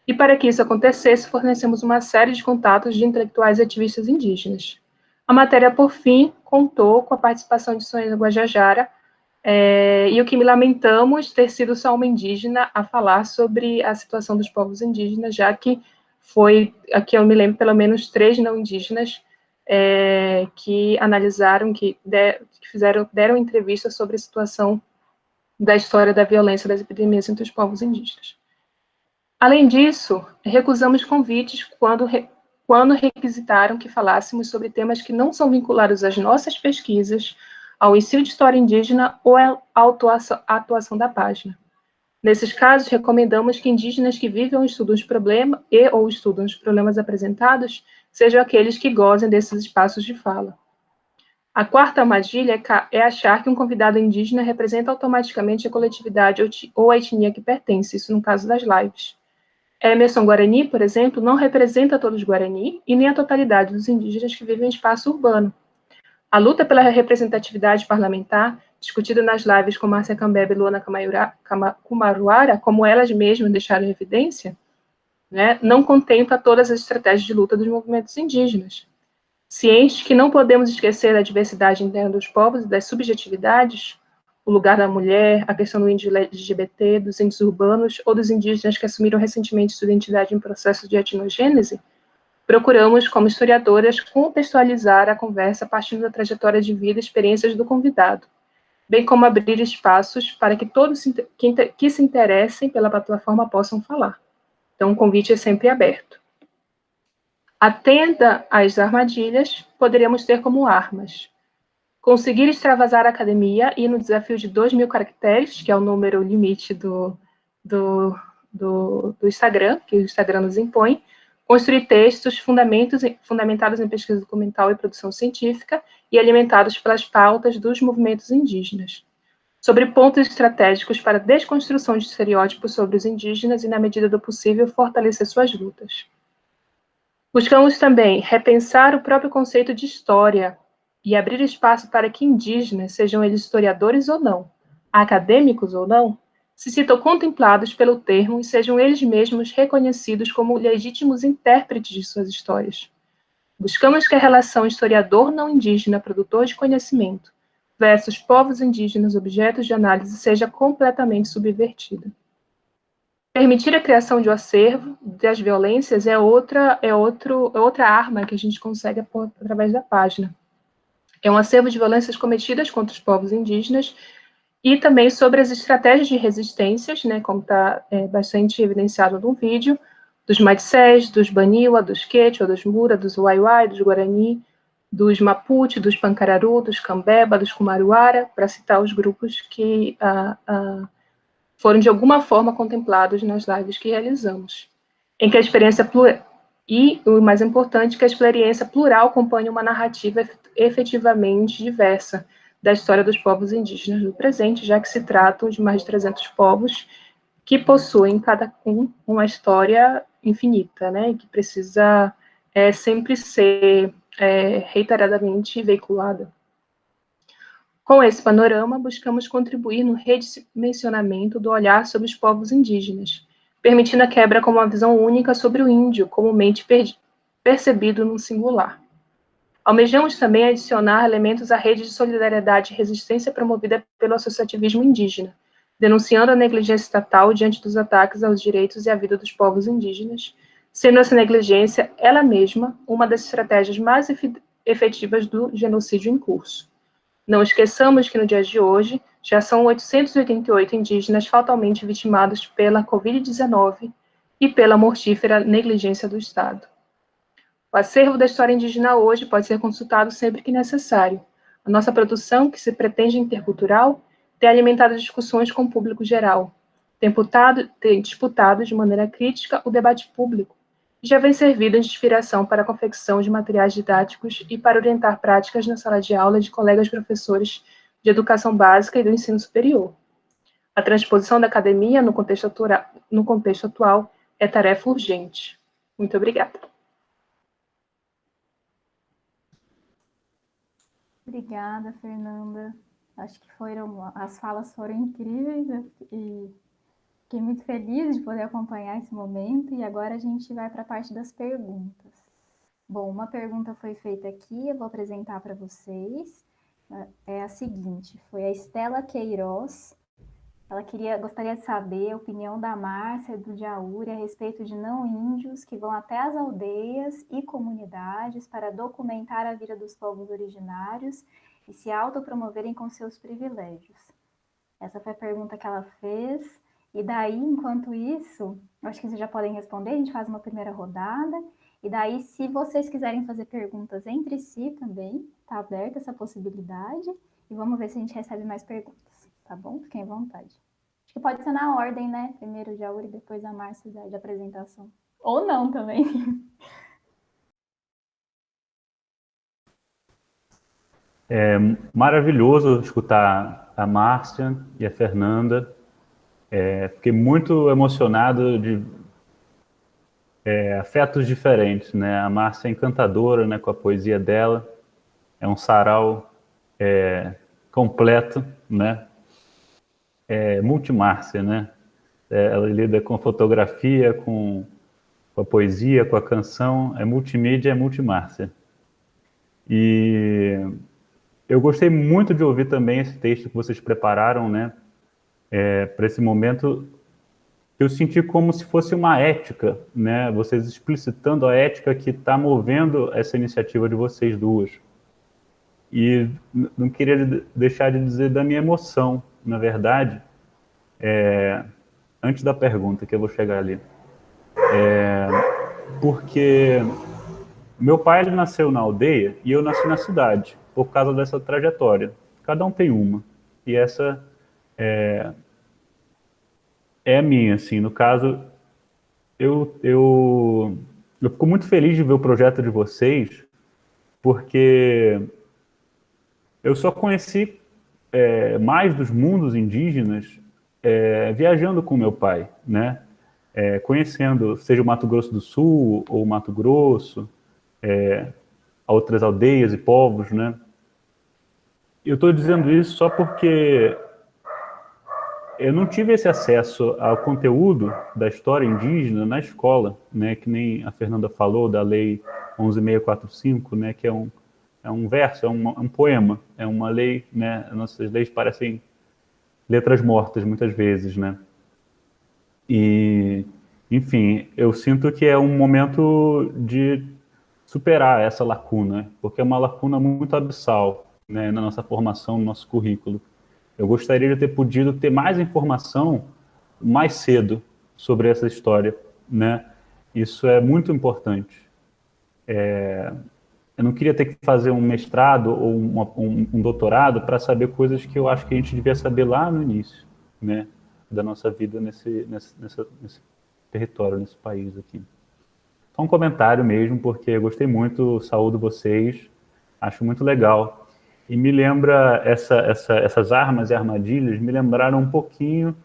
E para que isso acontecesse, fornecemos uma série de contatos de intelectuais e ativistas indígenas. A matéria, por fim, contou com a participação de Sônia Guajajara, e o que me lamentamos ter sido só uma indígena a falar sobre a situação dos povos indígenas, já que foi, aqui eu me lembro, pelo menos 3 não indígenas que analisaram, deram entrevista sobre a situação da história da violência das epidemias entre os povos indígenas. Além disso, recusamos convites quando requisitaram que falássemos sobre temas que não são vinculados às nossas pesquisas, ao ensino de história indígena ou à atuação da página. Nesses casos, recomendamos que indígenas que vivem ou estudam os problemas apresentados sejam aqueles que gozem desses espaços de fala. A quarta armadilha é achar que um convidado indígena representa automaticamente a coletividade ou a etnia que pertence, isso no caso das lives. Emerson Guarani, por exemplo, não representa todos os Guarani e nem a totalidade dos indígenas que vivem em espaço urbano. A luta pela representatividade parlamentar, discutida nas lives com Márcia Cambeba e Luana Kumaruara, como elas mesmas deixaram em evidência, né, não contempla todas as estratégias de luta dos movimentos indígenas. Cientes que não podemos esquecer da diversidade interna dos povos e das subjetividades, o lugar da mulher, a questão do índio LGBT, dos índios urbanos ou dos indígenas que assumiram recentemente sua identidade em processo de etnogênese, procuramos, como historiadoras, contextualizar a conversa a partir da trajetória de vida e experiências do convidado, bem como abrir espaços para que todos que se interessem pela plataforma possam falar. Então, o convite é sempre aberto. Atenda às armadilhas, poderíamos ter como armas: conseguir extravasar a academia e no desafio de 2.000 caracteres, que é o número limite do Instagram, que o Instagram nos impõe, construir textos fundamentados em pesquisa documental e produção científica e alimentados pelas pautas dos movimentos indígenas, sobre pontos estratégicos para a desconstrução de estereótipos sobre os indígenas e, na medida do possível, fortalecer suas lutas. Buscamos também repensar o próprio conceito de história e abrir espaço para que indígenas, sejam eles historiadores ou não, acadêmicos ou não, se sintam contemplados pelo termo e sejam eles mesmos reconhecidos como legítimos intérpretes de suas histórias. Buscamos que a relação historiador não indígena, produtor de conhecimento, versus povos indígenas, objetos de análise, seja completamente subvertida. Permitir a criação de um acervo das violências é outra arma que a gente consegue através da página. É um acervo de violências cometidas contra os povos indígenas e também sobre as estratégias de resistências, né, como está bastante evidenciado no vídeo, dos Maitsés, dos Baniwa, dos Quechua, dos Mura, dos Waiwai, dos Guarani, dos Mapuche, dos Pancararu, dos Cambeba, dos Kumaruara, para citar os grupos que foram de alguma forma contemplados nas lives que realizamos, em que a experiência plural, e o mais importante, que a experiência plural acompanha uma narrativa efetivamente diversa da história dos povos indígenas no presente, já que se tratam de mais de 300 povos que possuem cada um uma história infinita, né, e que precisa sempre ser reiteradamente veiculada. Com esse panorama, buscamos contribuir no redimensionamento do olhar sobre os povos indígenas, permitindo a quebra com uma visão única sobre o índio, comumente percebido no singular. Almejamos também adicionar elementos à rede de solidariedade e resistência promovida pelo associativismo indígena, denunciando a negligência estatal diante dos ataques aos direitos e à vida dos povos indígenas, sendo essa negligência, ela mesma, uma das estratégias mais efetivas do genocídio em curso. Não esqueçamos que no dia de hoje já são 888 indígenas fatalmente vitimados pela Covid-19 e pela mortífera negligência do Estado. O acervo da história indígena hoje pode ser consultado sempre que necessário. A nossa produção, que se pretende intercultural, tem alimentado discussões com o público geral, tem disputado de maneira crítica o debate público, e já vem servido de inspiração para a confecção de materiais didáticos e para orientar práticas na sala de aula de colegas professores de educação básica e do ensino superior. A transposição da academia no contexto atual é tarefa urgente. Muito obrigada. Obrigada, Fernanda. Acho que as falas foram incríveis e fiquei muito feliz de poder acompanhar esse momento e agora a gente vai para a parte das perguntas. Bom, uma pergunta foi feita aqui, eu vou apresentar para vocês. É a seguinte, foi a Estela Queiroz. Ela gostaria de saber a opinião da Márcia e do Jauri a respeito de não-índios que vão até as aldeias e comunidades para documentar a vida dos povos originários e se autopromoverem com seus privilégios. Essa foi a pergunta que ela fez E daí, enquanto isso, eu acho que vocês já podem responder, a gente faz uma primeira rodada, e daí, se vocês quiserem fazer perguntas entre si também, tá aberta essa possibilidade, e vamos ver se a gente recebe mais perguntas, tá bom? Fiquem à vontade. Acho que pode ser na ordem, né? Primeiro o Jauri, depois a Márcia de apresentação. Ou não também. É maravilhoso escutar a Márcia e a Fernanda. Fiquei muito emocionado de afetos diferentes, né? A Márcia é encantadora, né, com a poesia dela. É um sarau completo, né? Multimárcia, né? Ela lida com fotografia, com a poesia, com a canção. É multimídia, é multimárcia. E eu gostei muito de ouvir também esse texto que vocês prepararam, né? Para esse momento, eu senti como se fosse uma ética, né? Vocês explicitando a ética que está movendo essa iniciativa de vocês duas. E não queria deixar de dizer da minha emoção, na verdade, antes da pergunta, que eu vou chegar ali. Porque meu pai ele nasceu na aldeia e eu nasci na cidade, por causa dessa trajetória. Cada um tem uma. E essa é a minha, assim. No caso, eu fico muito feliz de ver o projeto de vocês, porque eu só conheci mais dos mundos indígenas viajando com meu pai, né? Conhecendo, seja o Mato Grosso do Sul ou o Mato Grosso, outras aldeias e povos, né? Eu estou dizendo isso só porque eu não tive esse acesso ao conteúdo da história indígena na escola, né? Que nem a Fernanda falou da Lei 11.645, né? Que é um verso, é um poema, é uma lei, né? Nossas leis parecem letras mortas muitas vezes, né? E, enfim, eu sinto que é um momento de superar essa lacuna, porque é uma lacuna muito abissal, né, na nossa formação, no nosso currículo. Eu gostaria de ter podido ter mais informação mais cedo sobre essa história, né? Isso é muito importante. Eu não queria ter que fazer um mestrado ou um doutorado para saber coisas que eu acho que a gente devia saber lá no início, né, da nossa vida nesse território, nesse país aqui. Só um comentário mesmo, porque eu gostei muito, saúdo vocês, acho muito legal. E me lembra, essas armas e armadilhas me lembraram um pouquinho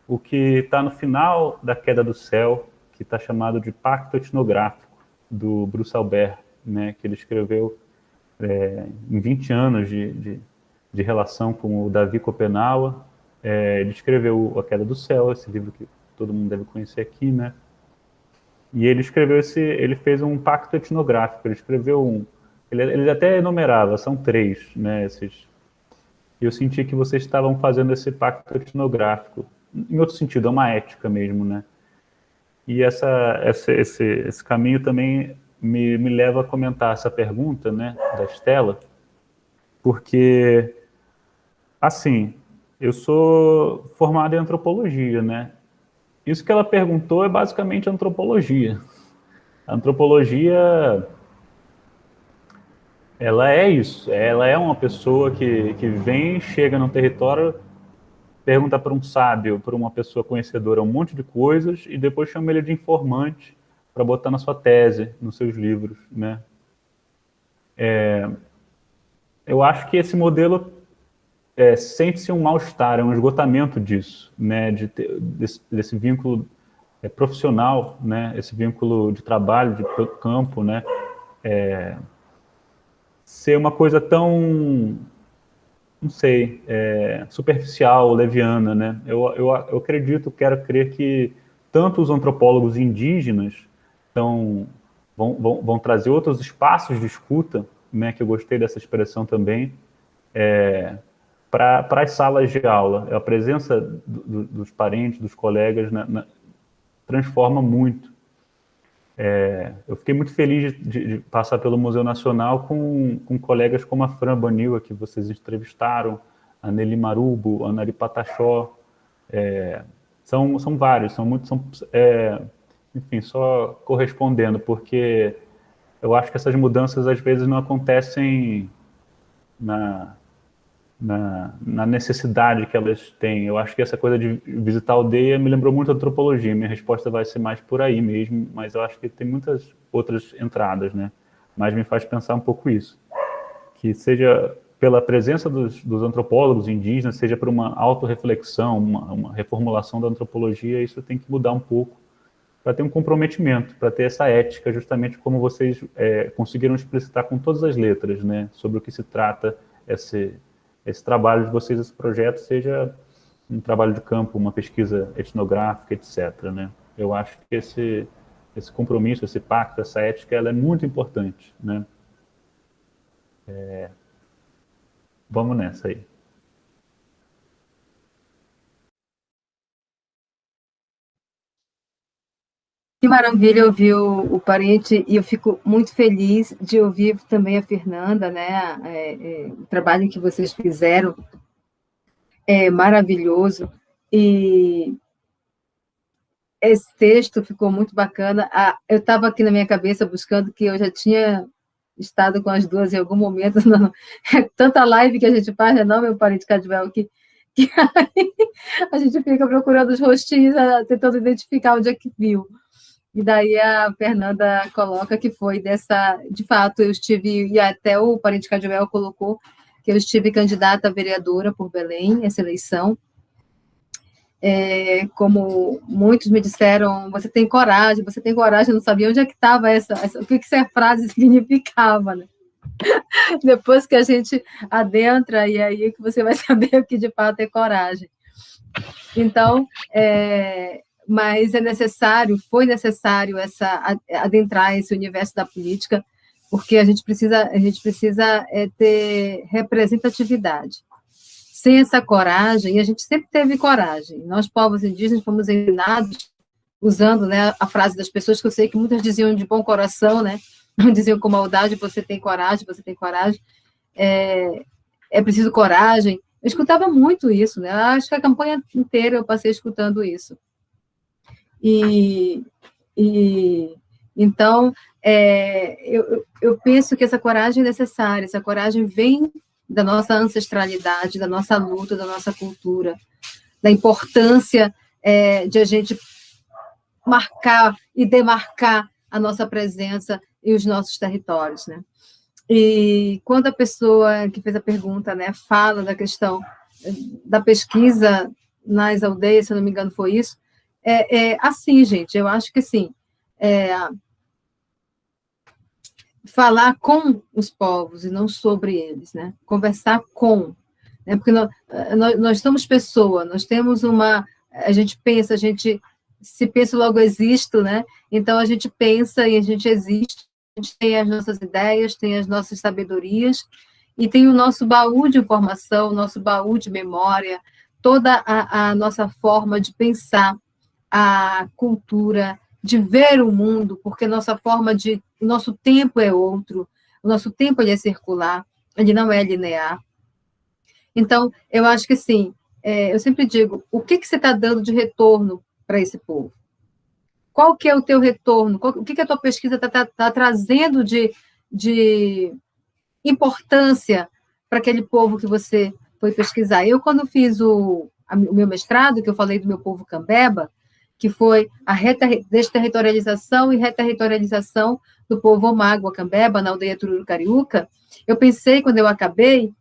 o que está no final da Queda do Céu, que está chamado de Pacto Etnográfico, do Bruce Albert, né, que ele escreveu em 20 anos de relação com o Davi Copenaua. Ele escreveu A Queda do Céu, esse livro que todo mundo deve conhecer aqui, né? E ele escreveu ele fez um pacto etnográfico, ele escreveu ele até enumerava, são 3, né, esses. E eu senti que vocês estavam fazendo esse pacto etnográfico, em outro sentido, é uma ética mesmo, né? E esse caminho também me leva a comentar essa pergunta, né, da Estela, porque, assim, eu sou formado em antropologia, né? Isso que ela perguntou é basicamente antropologia. A antropologia, ela é isso. Ela é uma pessoa que vem, chega num território, pergunta para um sábio, para uma pessoa conhecedora um monte de coisas e depois chama ele de informante para botar na sua tese, nos seus livros, né? Eu acho que esse modelo sente-se um mal-estar, é um esgotamento disso, né, desse vínculo profissional, né, esse vínculo de trabalho, de campo, né, ser uma coisa tão, não sei, superficial, leviana, né. Eu acredito, quero crer que tanto os antropólogos indígenas vão trazer outros espaços de escuta, né, que eu gostei dessa expressão também, para as salas de aula. A presença dos parentes, dos colegas, transforma muito. Eu fiquei muito feliz de passar pelo Museu Nacional com colegas como a Fran Baniwa, que vocês entrevistaram, a Nelly Marubo, a Nari Pataxó, São vários, enfim, só correspondendo, porque eu acho que essas mudanças às vezes não acontecem na necessidade que elas têm. Eu acho que essa coisa de visitar a aldeia me lembrou muito a antropologia. Minha resposta vai ser mais por aí mesmo, mas eu acho que tem muitas outras entradas, né? Mas me faz pensar um pouco isso. Que seja pela presença dos antropólogos indígenas, seja por uma autorreflexão, uma reformulação da antropologia, isso tem que mudar um pouco para ter um comprometimento, para ter essa ética, justamente como vocês conseguiram explicitar com todas as letras, né? Sobre o que se trata esse trabalho de vocês, esse projeto, seja um trabalho de campo, uma pesquisa etnográfica, etc., né? Eu acho que esse compromisso, esse pacto, essa ética, ela é muito importante, né? Vamos nessa aí. Que maravilha ouvir o Parente, e eu fico muito feliz de ouvir também a Fernanda, né? O trabalho que vocês fizeram é maravilhoso, e esse texto ficou muito bacana. Eu estava aqui na minha cabeça buscando, que eu já tinha estado com as duas em algum momento, não, tanta live que a gente faz, né, não, meu Parente Cadwell, que a gente fica procurando os rostinhos, tentando identificar onde é que viu. E daí a Fernanda coloca que foi dessa... De fato, eu estive, e até o Parente Cadwell colocou, que eu estive candidata a vereadora por Belém, essa eleição. Como muitos me disseram, você tem coragem, eu não sabia onde é que estava o que essa frase significava, né? Depois que a gente adentra, e aí que você vai saber o que de fato é coragem. Então, mas foi necessário adentrar esse universo da política, porque a gente precisa ter representatividade. Sem essa coragem, e a gente sempre teve coragem, nós, povos indígenas, fomos ensinados, usando, né, a frase das pessoas, que eu sei que muitas diziam de bom coração, né, não diziam com maldade, você tem coragem, é preciso coragem. Eu escutava muito isso, né, acho que a campanha inteira eu passei escutando isso. Então, eu penso que essa coragem é necessária, essa coragem vem da nossa ancestralidade, da nossa luta, da nossa cultura, da importância de a gente marcar e demarcar a nossa presença e os nossos territórios, né? E quando a pessoa que fez a pergunta, né, fala da questão da pesquisa nas aldeias, se eu não me engano foi isso, assim, gente, eu acho que sim, falar com os povos e não sobre eles, né? Conversar com, né? Porque nós somos pessoa, nós temos a gente se pensa, logo existo, né? Então a gente pensa e a gente existe, a gente tem as nossas ideias, tem as nossas sabedorias, e tem o nosso baú de informação, o nosso baú de memória, toda a nossa forma de pensar a cultura, de ver o mundo, porque o nosso tempo é outro, o nosso tempo ele é circular, ele não é linear. Então, eu acho que sim, eu sempre digo, o que você está dando de retorno para esse povo? Qual que é o teu retorno? O que a tua pesquisa está trazendo de importância para aquele povo que você foi pesquisar? Eu, quando fiz o meu mestrado, que eu falei do meu povo Cambeba, que foi a desterritorialização e reterritorialização do povo Omágua Cambeba, na aldeia Tururu Cariúca, eu pensei, quando eu acabei,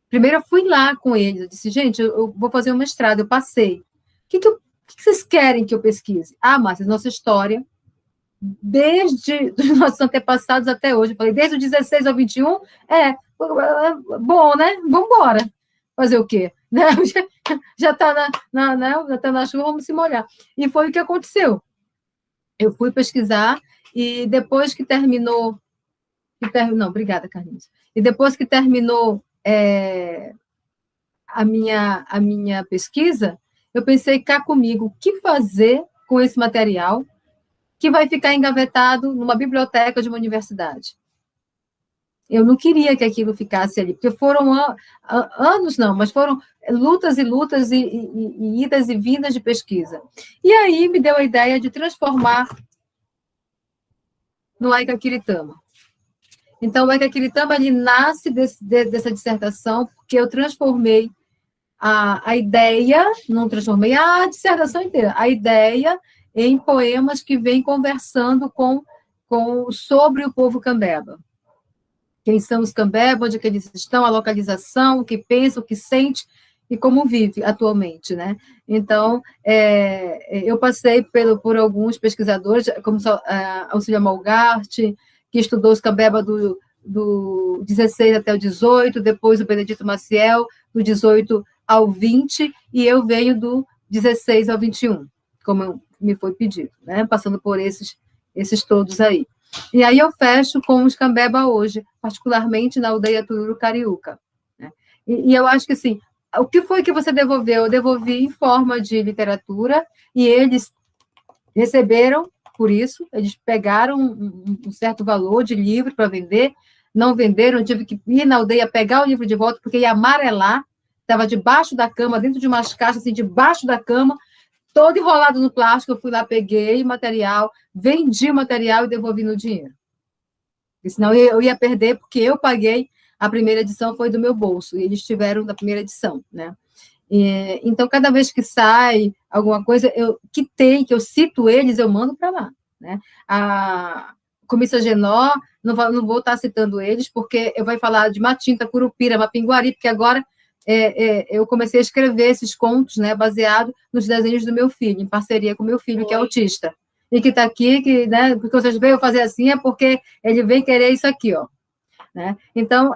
primeiro eu fui lá com eles, eu disse, gente, eu vou fazer um mestrado, eu passei. O que vocês querem que eu pesquise? Márcia, nossa história, desde os nossos antepassados até hoje, eu falei, desde o 16 ao 21, bom, né? Vamos embora. Fazer o quê? Né? Já está na chuva, vamos se molhar. E foi o que aconteceu. Eu fui pesquisar, e depois que terminou... Não, obrigada, Carlinhos. E depois que terminou a minha pesquisa, eu pensei cá comigo, o que fazer com esse material que vai ficar engavetado numa biblioteca de uma universidade? Eu não queria que aquilo ficasse ali, porque foram anos, não, mas foram lutas e lutas e idas e vindas de pesquisa. E aí me deu a ideia de transformar no Aikakiritama. Então, o Aikakiritama, ele nasce dessa dissertação, porque eu transformei a ideia, não transformei a dissertação inteira, a ideia em poemas que vêm conversando sobre o povo Cambeba. Quem são os Cambeba, onde é que eles estão, a localização, o que pensa, o que sente e como vive atualmente, né? Então, eu passei por alguns pesquisadores, como Auxílio Malgart, que estudou os Cambeba do 16 até o 18, depois o Benedito Maciel, do 18 ao 20, e eu venho do 16 ao 21, como me foi pedido, né? Passando por esses todos aí. E aí eu fecho com os Cambeba hoje, particularmente na aldeia Tururu Cariúca, né? E eu acho que, assim, o que foi que você devolveu? Eu devolvi em forma de literatura, e eles receberam por isso, eles pegaram um certo valor de livro para vender, não venderam, eu tive que ir na aldeia pegar o livro de volta, porque ia amarelar, estava debaixo da cama, dentro de umas caixas, assim, debaixo da cama, todo enrolado no plástico. Eu fui lá, peguei o material, vendi o material e devolvi no dinheiro. Porque senão eu ia perder, porque eu paguei, a primeira edição foi do meu bolso, e eles tiveram da primeira edição, né? Então, cada vez que sai alguma coisa que eu cito eles, eu mando para lá, né? A Comissa Genó, não vou estar citando eles, porque eu vou falar de Matinta, Curupira, Mapinguari, porque agora eu comecei a escrever esses contos, né, baseado nos desenhos do meu filho, em parceria com o meu filho, que é autista, e que está aqui, né, porque vocês veem eu fazer assim, é porque ele vem querer isso aqui, ó, né? Então,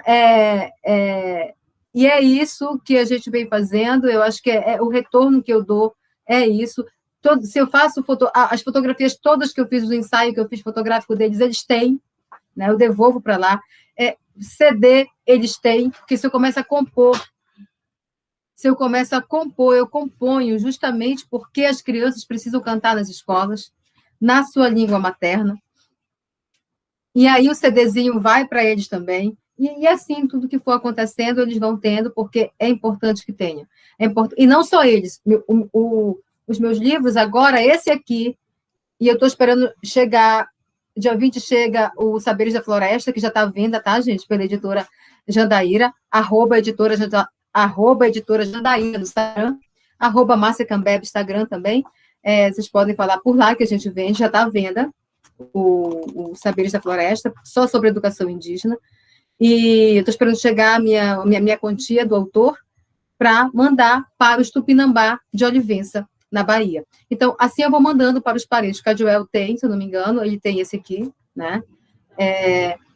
e é isso que a gente vem fazendo, eu acho que o retorno que eu dou é isso. Se eu faço as fotografias todas que eu fiz, os ensaios que eu fiz fotográfico deles, eles têm, né, eu devolvo para lá. CD, eles têm, porque se eu começo a compor, eu componho justamente porque as crianças precisam cantar nas escolas, na sua língua materna, e aí o CDzinho vai para eles também. E assim, tudo que for acontecendo, eles vão tendo, porque é importante que tenha. E não só eles. Os meus livros, agora, esse aqui, e eu estou esperando chegar, dia 20 chega o Saberes da Floresta, que já está à venda, tá, gente? Pela editora Jandaíra, @editora Jandaíra no Instagram, @Márcia Cambeba, Instagram também. Vocês podem falar por lá que a gente vende, já está à venda, o Saberes da Floresta, só sobre educação indígena. E eu estou esperando chegar a minha quantia do autor para mandar para o Tupinambá de Olivença, na Bahia. Então, assim eu vou mandando para os parentes. O Caduel tem, se eu não me engano, ele tem esse aqui, né?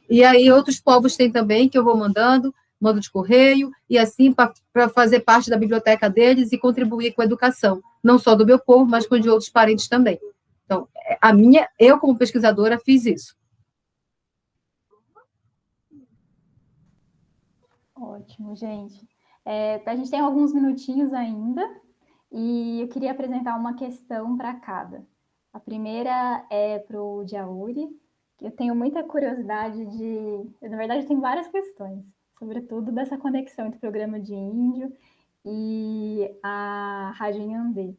E aí outros povos têm também, que eu vou mandando, mando de correio, e assim para fazer parte da biblioteca deles e contribuir com a educação, não só do meu povo, mas com de outros parentes também. Então, eu como pesquisadora fiz isso. Ótimo, gente. A gente tem alguns minutinhos ainda, e eu queria apresentar uma questão para cada. A primeira é para o Diauri, que eu tenho muita curiosidade na verdade, eu tenho várias questões, sobretudo dessa conexão entre o programa de índio e a Rádio Inhandê.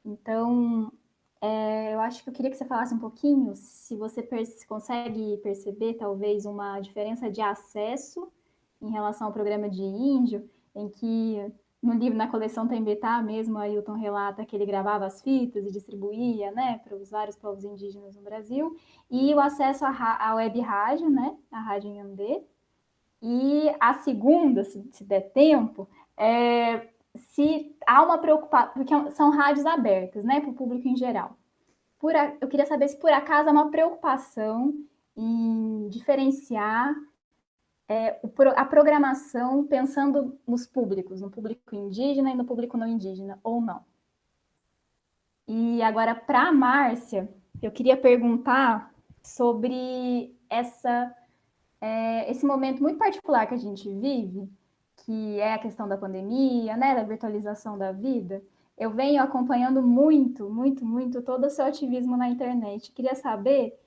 Então, eu acho que eu queria que você falasse um pouquinho, se você consegue perceber, talvez, uma diferença de acesso em relação ao programa de índio, em que no livro, na coleção Tembetá mesmo, Ailton relata que ele gravava as fitas e distribuía, né, para os vários povos indígenas no Brasil, e o acesso à web rádio, né, a Rádio Inhandê. E a segunda, se der tempo, se há uma preocupação, porque são rádios abertas, né, para o público em geral. Eu queria saber se por acaso há uma preocupação em diferenciar a programação pensando nos públicos, no público indígena e no público não indígena, ou não. E agora, para a Márcia, eu queria perguntar sobre esse momento muito particular que a gente vive, que é a questão da pandemia, né, da virtualização da vida. Eu venho acompanhando muito, muito, muito todo o seu ativismo na internet. Queria saber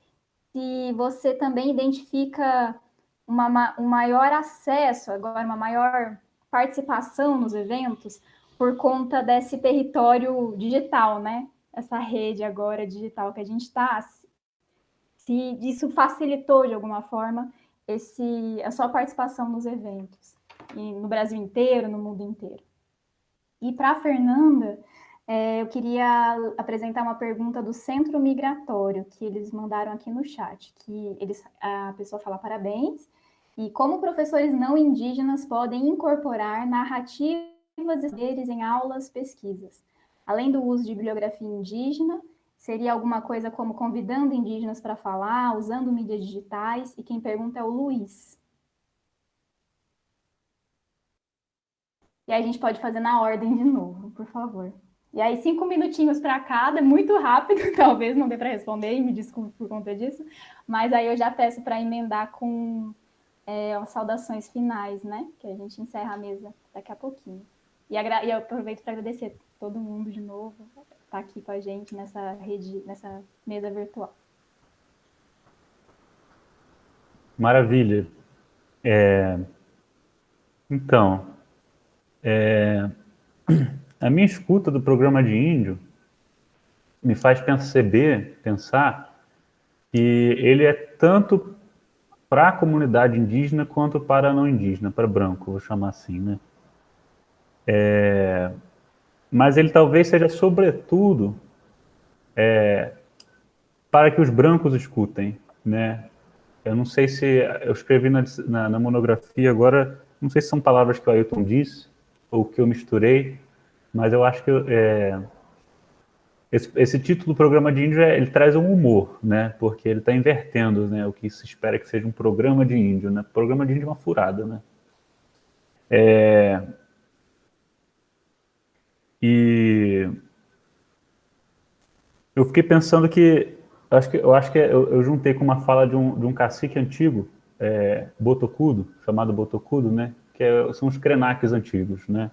se você também identifica um maior acesso, agora uma maior participação nos eventos por conta desse território digital, né? Essa rede agora digital que a gente está, se isso facilitou de alguma forma a sua participação nos eventos, no Brasil inteiro, no mundo inteiro. E para a Fernanda, eu queria apresentar uma pergunta do Centro Migratório, que eles mandaram aqui no chat, que a pessoa fala parabéns, e como professores não indígenas podem incorporar narrativas e saberes em aulas, pesquisas. Além do uso de bibliografia indígena, seria alguma coisa como convidando indígenas para falar, usando mídias digitais, e quem pergunta é o Luiz. E aí a gente pode fazer na ordem de novo, por favor. E aí 5 minutinhos para cada, muito rápido, talvez não dê para responder, e me desculpe por conta disso, mas aí eu já peço para emendar com as saudações finais, né? Que a gente encerra a mesa daqui a pouquinho. E eu aproveito para agradecer todo mundo de novo por estar aqui com a gente nessa rede, nessa mesa virtual. Maravilha. Então, a minha escuta do programa de índio me faz pensar que ele é tanto para a comunidade indígena quanto para a não indígena, para branco, vou chamar assim, né? Mas ele talvez seja, sobretudo, para que os brancos escutem, né? Eu não sei se eu escrevi na monografia agora, não sei se são palavras que o Ailton disse ou que eu misturei, mas eu acho que esse título do programa de índio ele traz um humor, né? Porque ele está invertendo, né, o que se espera que seja um programa de índio, né? Programa de índio é uma furada, né? E eu fiquei pensando que eu juntei com uma fala de um cacique antigo, botocudo, chamado Botocudo, né? Que são os krenaques antigos, né?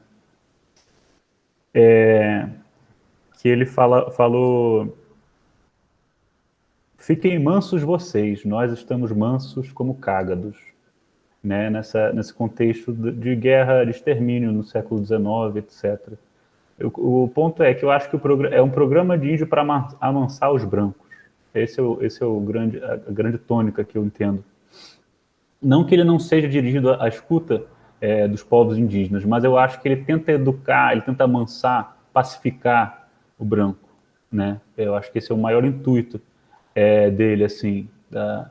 Que ele falou: fiquem mansos vocês, nós estamos mansos como cágados, né? Nesse contexto de guerra, de extermínio no século XIX, etc. O ponto é que eu acho que é um programa de índio para amansar os brancos. Esse é a grande tônica que eu entendo. Não que ele não seja dirigido à escuta dos povos indígenas, mas eu acho que ele tenta educar, ele tenta amansar, pacificar o branco, né? Eu acho que esse é o maior intuito dele, assim, da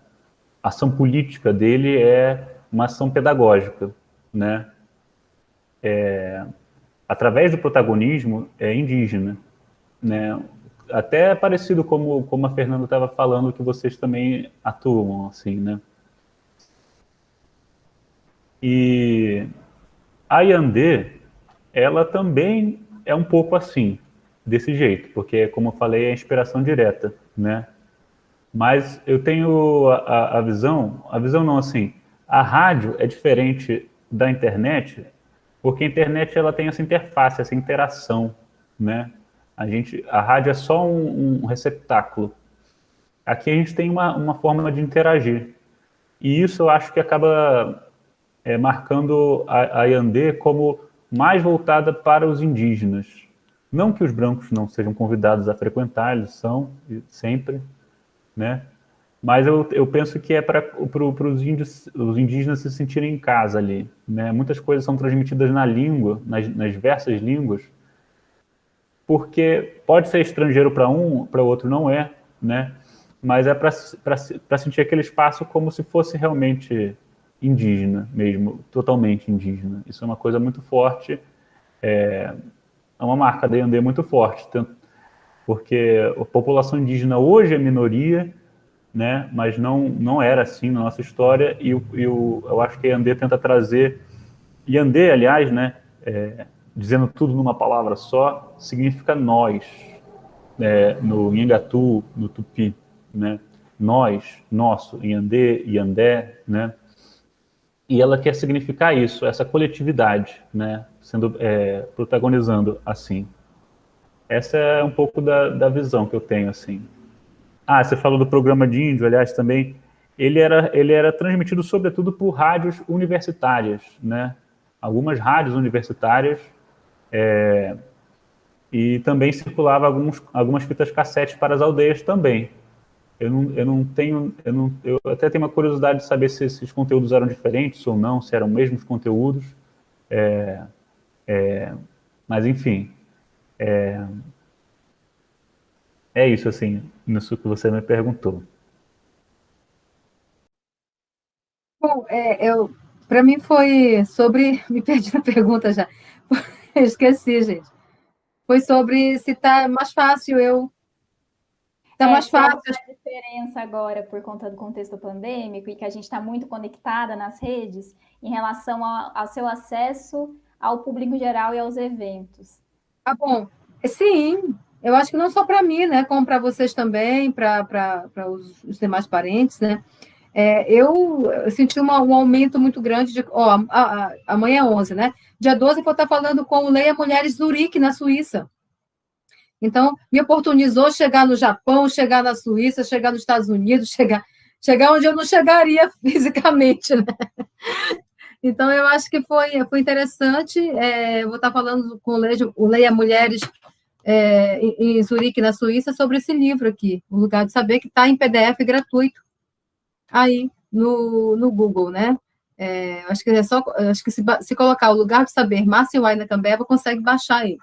ação política dele é uma ação pedagógica, né? Através do protagonismo indígena, né? Até parecido como a Fernanda estava falando, que vocês também atuam, assim, né? E a Yandê, ela também é um pouco assim, desse jeito, porque, como eu falei, é inspiração direta, né? Mas eu tenho a visão não, assim, a rádio é diferente da internet, porque a internet ela tem essa interface, essa interação, né? A rádio é só um receptáculo. Aqui a gente tem uma forma de interagir. E isso eu acho que acaba marcando a Yandê como mais voltada para os indígenas. Não que os brancos não sejam convidados a frequentar, eles são sempre, né? Mas eu penso que é para os indígenas se sentirem em casa ali, né? Muitas coisas são transmitidas na língua, nas diversas línguas, porque pode ser estrangeiro para um, para o outro não é, né? Mas é para sentir aquele espaço como se fosse realmente indígena mesmo, totalmente indígena. Isso é uma coisa muito forte, é uma marca da Yandê muito forte, porque a população indígena hoje é minoria, né? Mas não era assim na nossa história, e eu acho que a Yandê tenta trazer... Yandê, aliás, né, dizendo tudo numa palavra só, significa nós, no Nhangatu, no Tupi, né? Nós, nosso, Yandê, Yandé, né? E ela quer significar isso, essa coletividade, né? Sendo protagonizando assim. Essa é um pouco da visão que eu tenho, assim. Você falou do programa de índio, aliás, também. ele era transmitido sobretudo por rádios universitárias, né? Algumas rádios universitárias, e também circulava algumas fitas cassete para as aldeias também. Eu até tenho uma curiosidade de saber se esses conteúdos eram diferentes ou não, se eram os mesmos conteúdos, mas enfim, é isso, assim, nisso que você me perguntou. Bom, para mim foi sobre... Me perdi na pergunta já. Esqueci, gente. Foi sobre se está mais fácil Está mais fácil. A diferença agora, por conta do contexto pandêmico, e que a gente está muito conectada nas redes, em relação ao seu acesso ao público geral e aos eventos. Ah, bom. Sim, eu acho que não só para mim, né, como para vocês também, para os demais parentes, né? Eu senti um aumento muito grande de... amanhã é 11, né? Dia 12 eu vou estar falando com o Leia Mulheres Zurique, na Suíça. Então, me oportunizou chegar no Japão, chegar na Suíça, chegar nos Estados Unidos, chegar onde eu não chegaria fisicamente, né? Então, eu acho que foi interessante. Eu vou estar falando com o Leia Mulheres em Zurique, na Suíça, sobre esse livro aqui, O Lugar de Saber, que está em PDF gratuito, aí no Google, né? Acho que se colocar O Lugar de Saber, Márcia Waina Cambeba, consegue baixar aí.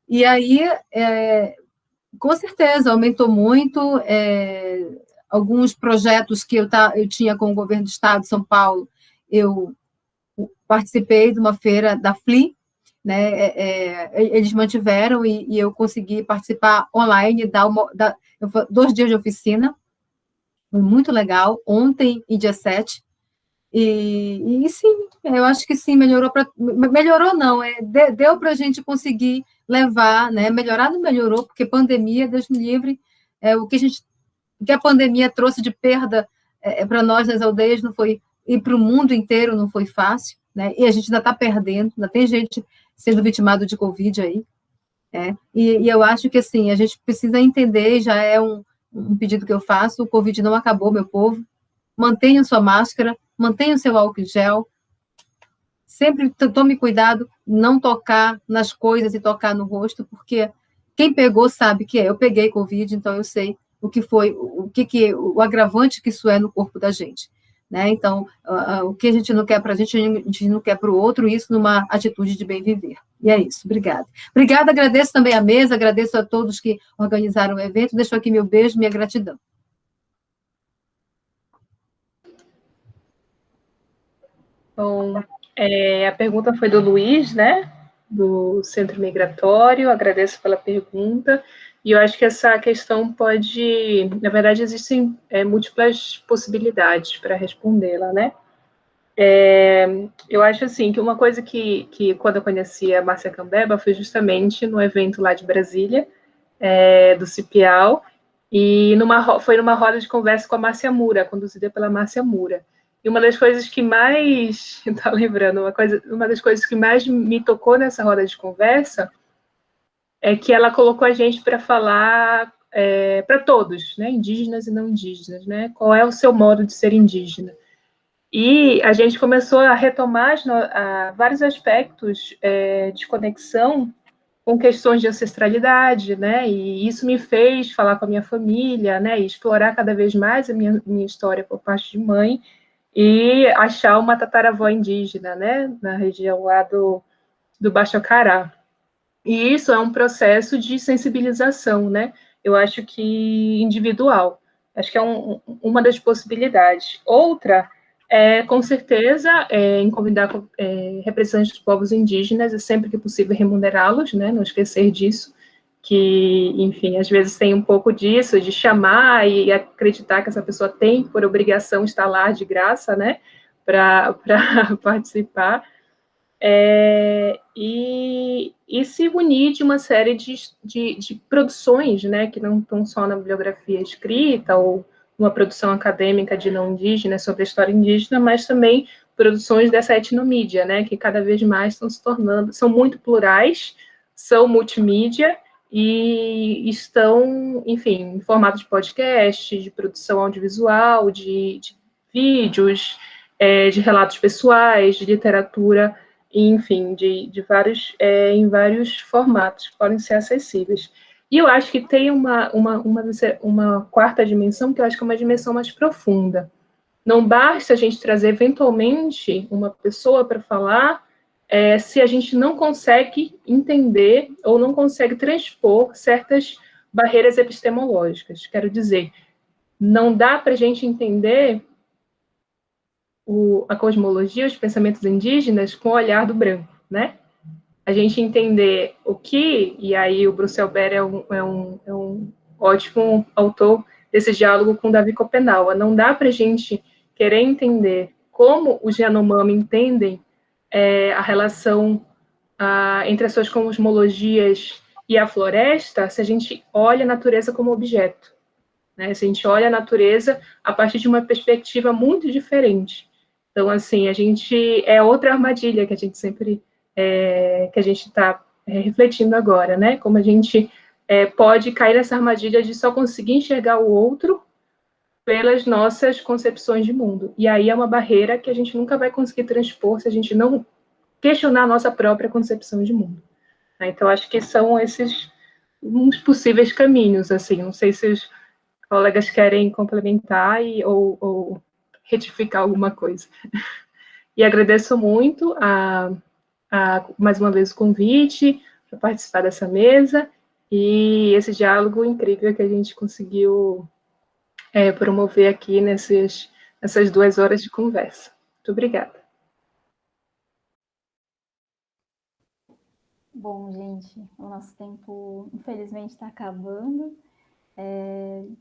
E aí, com certeza, aumentou muito. Alguns projetos que eu tinha com o governo do Estado de São Paulo, eu participei de uma feira da FLI, né? Eles mantiveram e eu consegui participar online, 2 dias de oficina, foi muito legal, ontem e dia 7, e sim, eu acho que sim, melhorou não, deu para a gente conseguir levar, né? Melhorar não melhorou, porque pandemia, Deus me livre, o que a pandemia trouxe de perda para nós nas aldeias não foi, e para o mundo inteiro não foi fácil, né? E a gente ainda está perdendo, ainda tem gente sendo vitimado de Covid aí, e eu acho que, assim, a gente precisa entender, já é um pedido que eu faço, o Covid não acabou, meu povo, mantenham sua máscara, mantenham seu álcool em gel, sempre tome cuidado, não tocar nas coisas e tocar no rosto, porque quem pegou sabe que eu peguei Covid, então eu sei o que foi, o agravante que isso é no corpo da gente, né? Então, o que a gente não quer para a gente não quer para o outro, isso numa atitude de bem viver. E é isso, obrigada. Obrigada, agradeço também a mesa, agradeço a todos que organizaram o evento, deixo aqui meu beijo, minha gratidão. Bom, a pergunta foi do Luiz, né, do Centro Migratório, agradeço pela pergunta, e eu acho que essa questão pode, na verdade, existem múltiplas possibilidades para respondê-la, né. Eu acho, assim, que uma coisa que quando eu conheci a Márcia Cambeba foi justamente no evento lá de Brasília, do CIPIAL, e foi numa roda de conversa com a Márcia Mura, conduzida pela Márcia Mura. E uma das coisas que mais, tá lembrando, uma das coisas que mais me tocou nessa roda de conversa é que ela colocou a gente para falar para todos, né, indígenas e não indígenas, né, qual é o seu modo de ser indígena. E a gente começou a retomar vários aspectos de conexão com questões de ancestralidade, né, e isso me fez falar com a minha família, né, e explorar cada vez mais a minha história por parte de mãe, e achar uma tataravó indígena, né, na região lá do Baixo Acará. E isso é um processo de sensibilização, né, eu acho que individual, acho que é uma das possibilidades. Outra com certeza, em convidar representantes dos povos indígenas, e sempre que possível remunerá-los, né, não esquecer disso, que, enfim, às vezes tem um pouco disso, de chamar e acreditar que essa pessoa tem, por obrigação, estar lá de graça, né, para participar, e se unir de uma série de produções, né, que não estão só na bibliografia escrita, ou uma produção acadêmica de não indígena sobre a história indígena, mas também produções dessa etnomídia, né, que cada vez mais estão se tornando, são muito plurais, são multimídia, e estão, enfim, em formato de podcast, de produção audiovisual, de vídeos, de relatos pessoais, de literatura, enfim, em vários formatos que podem ser acessíveis. E eu acho que tem uma quarta dimensão, que eu acho que é uma dimensão mais profunda. Não basta a gente trazer, eventualmente, uma pessoa para falar, se a gente não consegue entender ou não consegue transpor certas barreiras epistemológicas. Quero dizer, não dá para a gente entender a cosmologia, os pensamentos indígenas com o olhar do branco, né? A gente entender o que, e aí o Bruce Albert é um ótimo autor desse diálogo com Davi Copenaua, não dá para a gente querer entender como os Yanomami entendem a relação entre as suas cosmologias e a floresta, se a gente olha a natureza como objeto, né? Se a gente olha a natureza a partir de uma perspectiva muito diferente. Então, assim, é outra armadilha que a gente sempre que a gente está refletindo agora, né? Como a gente pode cair nessa armadilha de só conseguir enxergar o outro pelas nossas concepções de mundo. E aí é uma barreira que a gente nunca vai conseguir transpor se a gente não questionar a nossa própria concepção de mundo. Então, acho que são esses uns possíveis caminhos, assim. Não sei se os colegas querem complementar ou retificar alguma coisa. E agradeço muito mais uma vez o convite para participar dessa mesa e esse diálogo incrível que a gente conseguiu promover aqui nessas 2 horas de conversa. Muito obrigada. Bom, gente, o nosso tempo, infelizmente, está acabando.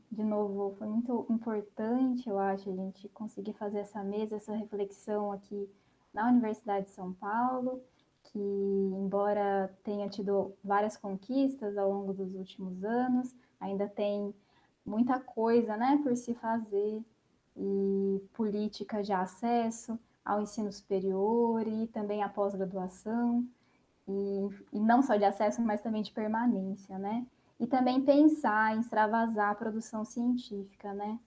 De novo, foi muito importante, eu acho, a gente conseguir fazer essa mesa, essa reflexão aqui na Universidade de São Paulo, que, embora tenha tido várias conquistas ao longo dos últimos anos, ainda tem muita coisa, né, por se fazer, e política de acesso ao ensino superior e também à pós-graduação, e não só de acesso, mas também de permanência, né? E também pensar em extravasar a produção científica, né?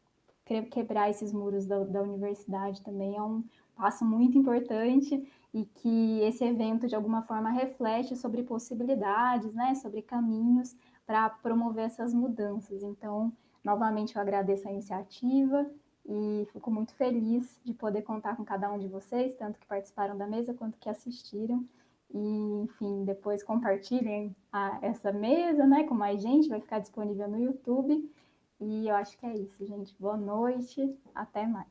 Quebrar esses muros da universidade também é um passo muito importante e que esse evento, de alguma forma, reflete sobre possibilidades, né? Sobre caminhos para promover essas mudanças. Então, novamente, eu agradeço a iniciativa e fico muito feliz de poder contar com cada um de vocês, tanto que participaram da mesa quanto que assistiram. E, enfim, depois compartilhem essa mesa, né, com mais gente, vai ficar disponível no YouTube. E eu acho que é isso, gente. Boa noite, até mais.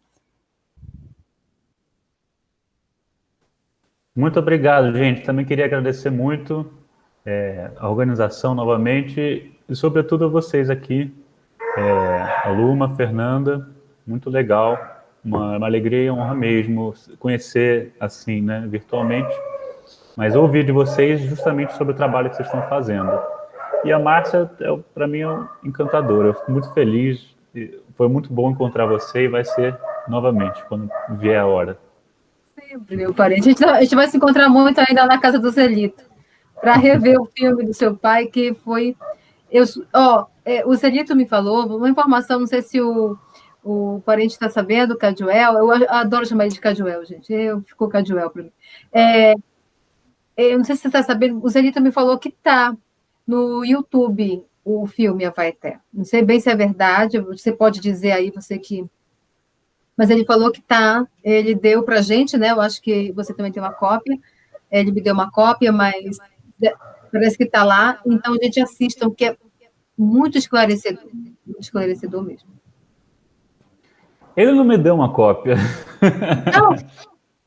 Muito obrigado, gente. Também queria agradecer muito a organização novamente e, sobretudo, a vocês aqui, a Luma, a Fernanda, muito legal. Uma alegria e honra mesmo conhecer, assim, né, virtualmente, mas ouvir de vocês justamente sobre o trabalho que vocês estão fazendo. E a Márcia, para mim, é encantadora. Eu fico muito feliz. Foi muito bom encontrar você e vai ser novamente, quando vier a hora. Sempre, meu parente. A gente vai se encontrar muito ainda na casa do Celito, para rever o filme do seu pai, que foi... o Celito me falou, uma informação, não sei se o parente está sabendo, Caduel, eu adoro chamar ele de Caduel, gente, ficou Caduel para mim. Eu não sei se você está sabendo, o Celito me falou que está no YouTube o filme Avaeté. Não sei bem se é verdade, você pode dizer aí, você que... Mas ele falou que está, ele deu para a gente, né? Eu acho que você também tem uma cópia, ele me deu uma cópia, mas parece que está lá, então a gente assista, que é muito esclarecedor mesmo. Ele não me deu uma cópia. Não?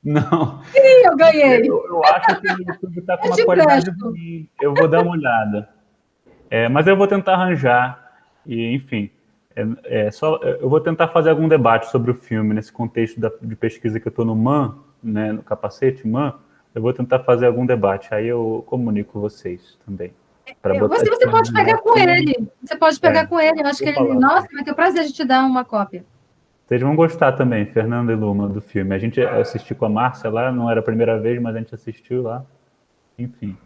Não. Sim, eu ganhei. Eu acho que o YouTube está com uma qualidade ruim. Eu vou dar uma olhada. Mas eu vou tentar arranjar. E, enfim, eu vou tentar fazer algum debate sobre o filme nesse contexto de pesquisa que eu estou no MAN, né, no capacete MAN. Eu vou tentar fazer algum debate. Aí eu comunico vocês também. Você pode pegar com ele. Você pode pegar com ele. Eu acho que ele... Nossa, vai ter o prazer de te dar uma cópia. Vocês vão gostar também, Fernanda e Luma, do filme. A gente assistiu com a Márcia lá, não era a primeira vez, mas a gente assistiu lá. Enfim,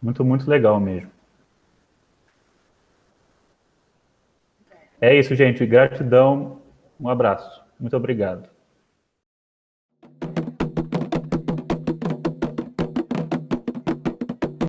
muito, muito legal mesmo. É isso, gente. Gratidão. Um abraço. Muito obrigado.